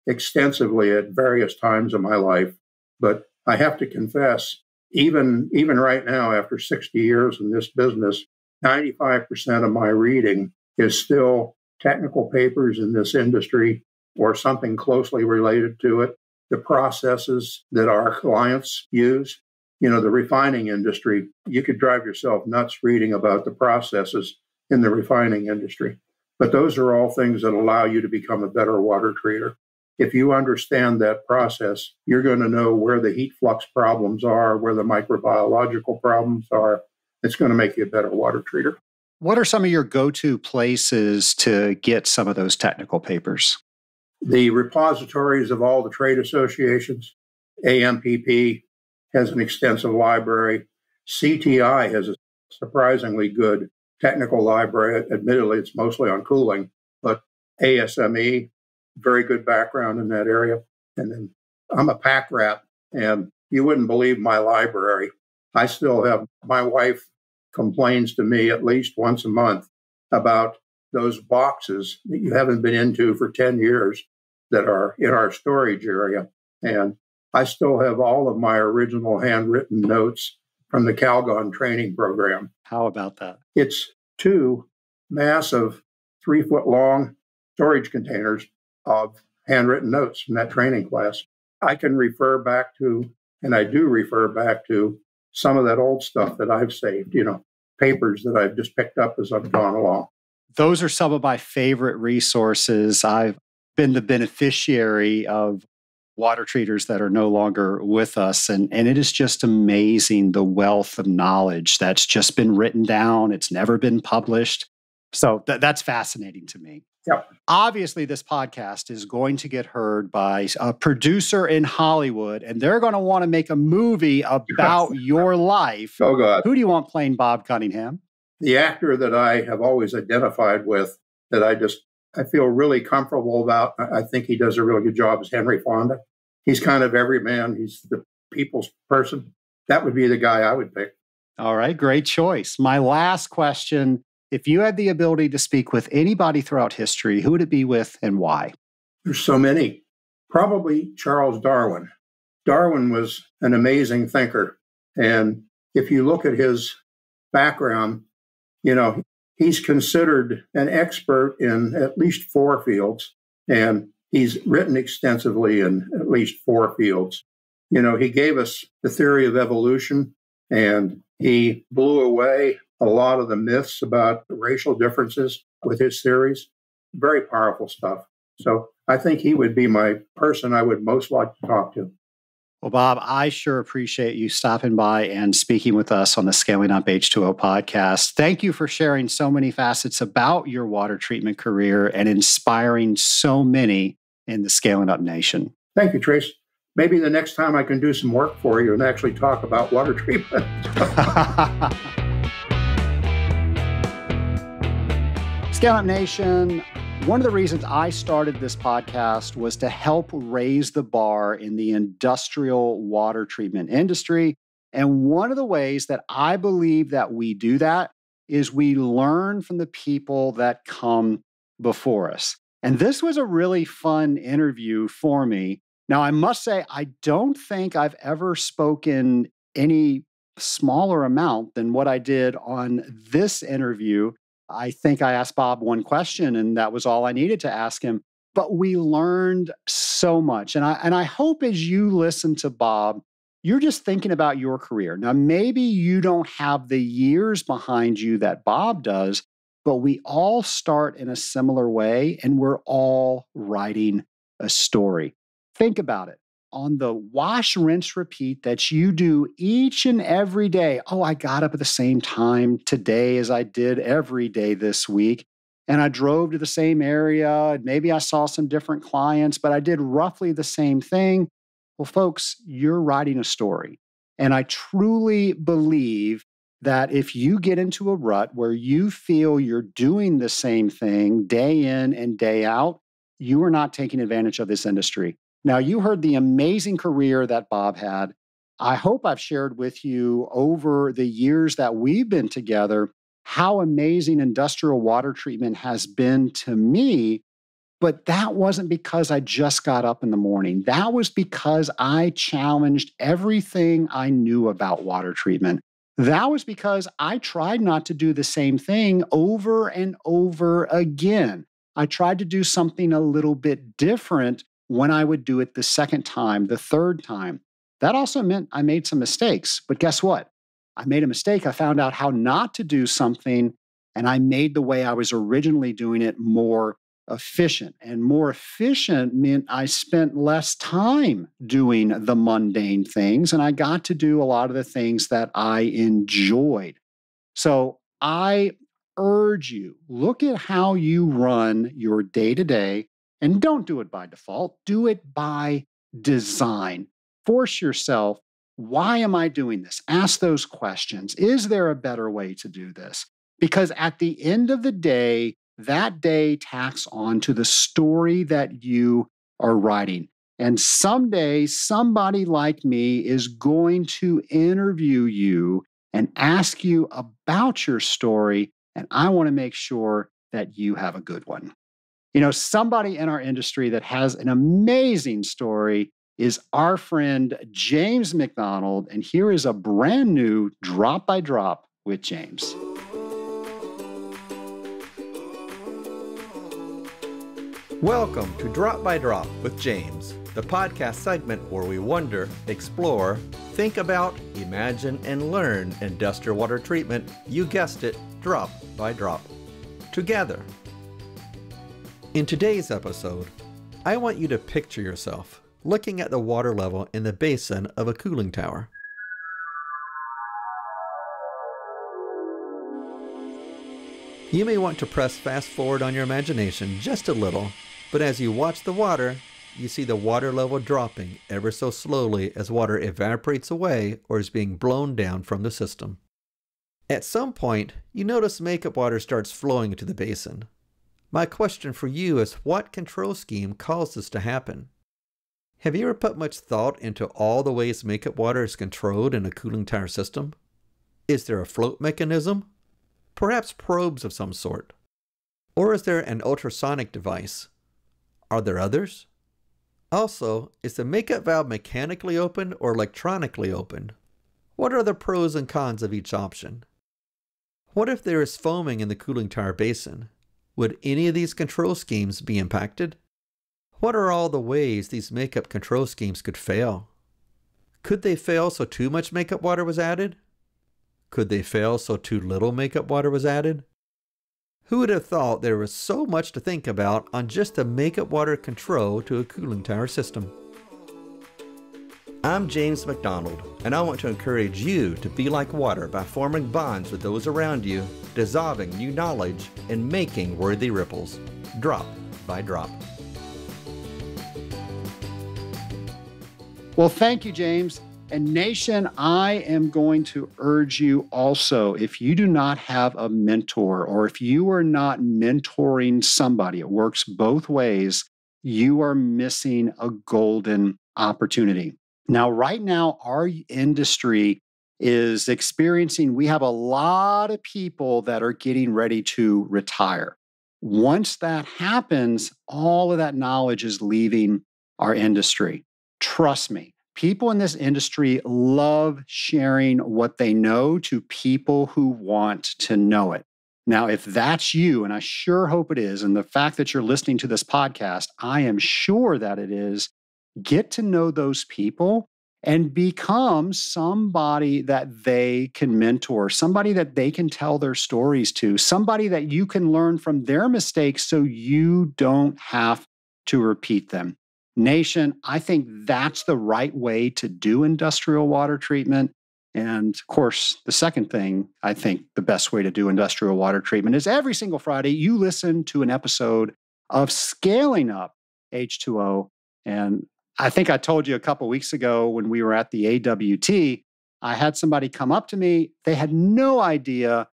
extensively at various times of my life. But I have to confess, even right now, after 60 years in this business, 95% of my reading is still technical papers in this industry or something closely related to it, the processes that our clients use. You know, the refining industry, you could drive yourself nuts reading about the processes in the refining industry. But those are all things that allow you to become a better water treater. If you understand that process, you're going to know where the heat flux problems are, where the microbiological problems are. It's going to make you a better water treater. What are some of your go-to places to get some of those technical papers? The repositories of all the trade associations. AMPP has an extensive library. CTI has a surprisingly good technical library. Admittedly, it's mostly on cooling, but ASME, very good background in that area. And then I'm a pack rat, and you wouldn't believe my library. I still have, my wife complains to me at least once a month about those boxes that you haven't been into for 10 years that are in our storage area. And I still have all of my original handwritten notes from the Calgon training program. How about that? It's 2 massive 3-foot long storage containers of handwritten notes from that training class. I can refer back to, and I do refer back to, some of that old stuff that I've saved, papers that I've just picked up as I've gone along. Those are some of my favorite resources. I've been the beneficiary of water treaters that are no longer with us. And it is just amazing the wealth of knowledge that's just been written down. It's never been published. So that's fascinating to me. Yep. Obviously, this podcast is going to get heard by a producer in Hollywood, and they're going to want to make a movie about your life. Oh, God. Who do you want playing Bob Cunningham? The actor that I have always identified with, that I feel really comfortable about, I think he does a really good job, is Henry Fonda. He's kind of every man. He's the people's person. That would be the guy I would pick. All right, great choice. My last question, if you had the ability to speak with anybody throughout history, who would it be with and why? There's so many. Probably Charles Darwin. Darwin was an amazing thinker. And if you look at his background, he's considered an expert in at least 4 fields, and he's written extensively in at least 4 fields. He gave us the theory of evolution, and he blew away a lot of the myths about racial differences with his theories. Very powerful stuff. So I think he would be my person I would most like to talk to. Well, Bob, I sure appreciate you stopping by and speaking with us on the Scaling Up H2O podcast. Thank you for sharing so many facets about your water treatment career and inspiring so many in the Scaling Up Nation. Thank you, Trace. Maybe the next time I can do some work for you and actually talk about water treatment. Scale Up Nation, one of the reasons I started this podcast was to help raise the bar in the industrial water treatment industry. And one of the ways that I believe that we do that is we learn from the people that come before us. And this was a really fun interview for me. Now, I must say, I don't think I've ever spoken any smaller amount than what I did on this interview. I think I asked Bob one question, and that was all I needed to ask him. But we learned so much. And I hope as you listen to Bob, you're just thinking about your career. Now, maybe you don't have the years behind you that Bob does, but we all start in a similar way, and we're all writing a story. Think about it. On the wash, rinse, repeat that you do each and every day. Oh, I got up at the same time today as I did every day this week. And I drove to the same area. Maybe I saw some different clients, but I did roughly the same thing. Well, folks, you're writing a story. And I truly believe that if you get into a rut where you feel you're doing the same thing day in and day out, you are not taking advantage of this industry. Now, you heard the amazing career that Bob had. I hope I've shared with you over the years that we've been together how amazing industrial water treatment has been to me. But that wasn't because I just got up in the morning. That was because I challenged everything I knew about water treatment. That was because I tried not to do the same thing over and over again. I tried to do something a little bit different when I would do it the second time, the third time. That also meant I made some mistakes. But guess what? I made a mistake. I found out how not to do something, and I made the way I was originally doing it more efficient. And more efficient meant I spent less time doing the mundane things, and I got to do a lot of the things that I enjoyed. So I urge you, look at how you run your day-to-day. And don't do it by default. Do it by design. Force yourself. Why am I doing this? Ask those questions. Is there a better way to do this? Because at the end of the day, that day tacks on to the story that you are writing. And someday, somebody like me is going to interview you and ask you about your story. And I want to make sure that you have a good one. Somebody in our industry that has an amazing story is our friend James McDonald. And here is a brand new Drop by Drop with James. Welcome to Drop by Drop with James, the podcast segment where we wonder, explore, think about, imagine, and learn industrial water treatment. You guessed it, drop by drop. Together. In today's episode, I want you to picture yourself looking at the water level in the basin of a cooling tower. You may want to press fast forward on your imagination just a little, but as you watch the water, you see the water level dropping ever so slowly as water evaporates away or is being blown down from the system. At some point, you notice makeup water starts flowing into the basin. My question for you is, what control scheme caused this to happen? Have you ever put much thought into all the ways makeup water is controlled in a cooling tower system? Is there a float mechanism? Perhaps probes of some sort? Or is there an ultrasonic device? Are there others? Also, is the makeup valve mechanically open or electronically open? What are the pros and cons of each option? What if there is foaming in the cooling tower basin? Would any of these control schemes be impacted? What are all the ways these makeup control schemes could fail? Could they fail so too much makeup water was added? Could they fail so too little makeup water was added? Who would have thought there was so much to think about on just the makeup water control to a cooling tower system? I'm James McDonald, and I want to encourage you to be like water by forming bonds with those around you, dissolving new knowledge, and making worthy ripples, drop by drop. Well, thank you, James. And Nation, I am going to urge you also, if you do not have a mentor or if you are not mentoring somebody, it works both ways, you are missing a golden opportunity. Now, right now, our industry is experiencing, we have a lot of people that are getting ready to retire. Once that happens, all of that knowledge is leaving our industry. Trust me. People in this industry love sharing what they know to people who want to know it. Now, if that's you, and I sure hope it is, and the fact that you're listening to this podcast, I am sure that it is, get to know those people and become somebody that they can mentor, somebody that they can tell their stories to, somebody that you can learn from their mistakes so you don't have to repeat them. Nation, I think that's the right way to do industrial water treatment. And of course, the second thing, I think the best way to do industrial water treatment is every single Friday, you listen to an episode of Scaling Up H2O. And I think I told you a couple of weeks ago when we were at the AWT, I had somebody come up to me. They had no idea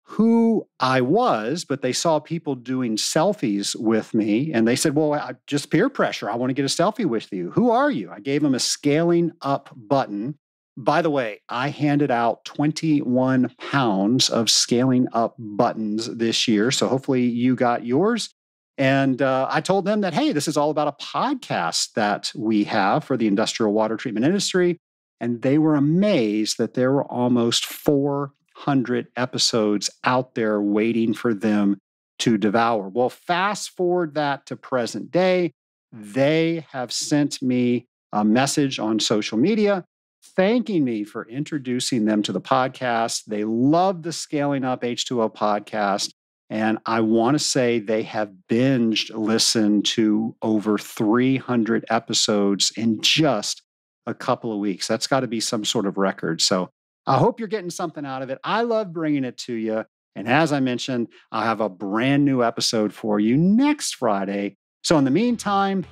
who I was, but they saw people doing selfies with me. And they said, well, just peer pressure. I want to get a selfie with you. Who are you? I gave them a Scaling Up button. By the way, I handed out 21 pounds of Scaling Up buttons this year. So hopefully you got yours. And I told them that, hey, this is all about a podcast that we have for the industrial water treatment industry. And they were amazed that there were almost 400 episodes out there waiting for them to devour. Well, fast forward that to present day. They have sent me a message on social media thanking me for introducing them to the podcast. They love the Scaling Up H2O podcast. And I want to say they have binged listened to over 300 episodes in just a couple of weeks. That's got to be some sort of record. So I hope you're getting something out of it. I love bringing it to you. And as I mentioned, I'll have a brand new episode for you next Friday. So in the meantime,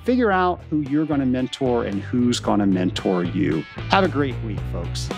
figure out who you're going to mentor and who's going to mentor you. Have a great week, folks.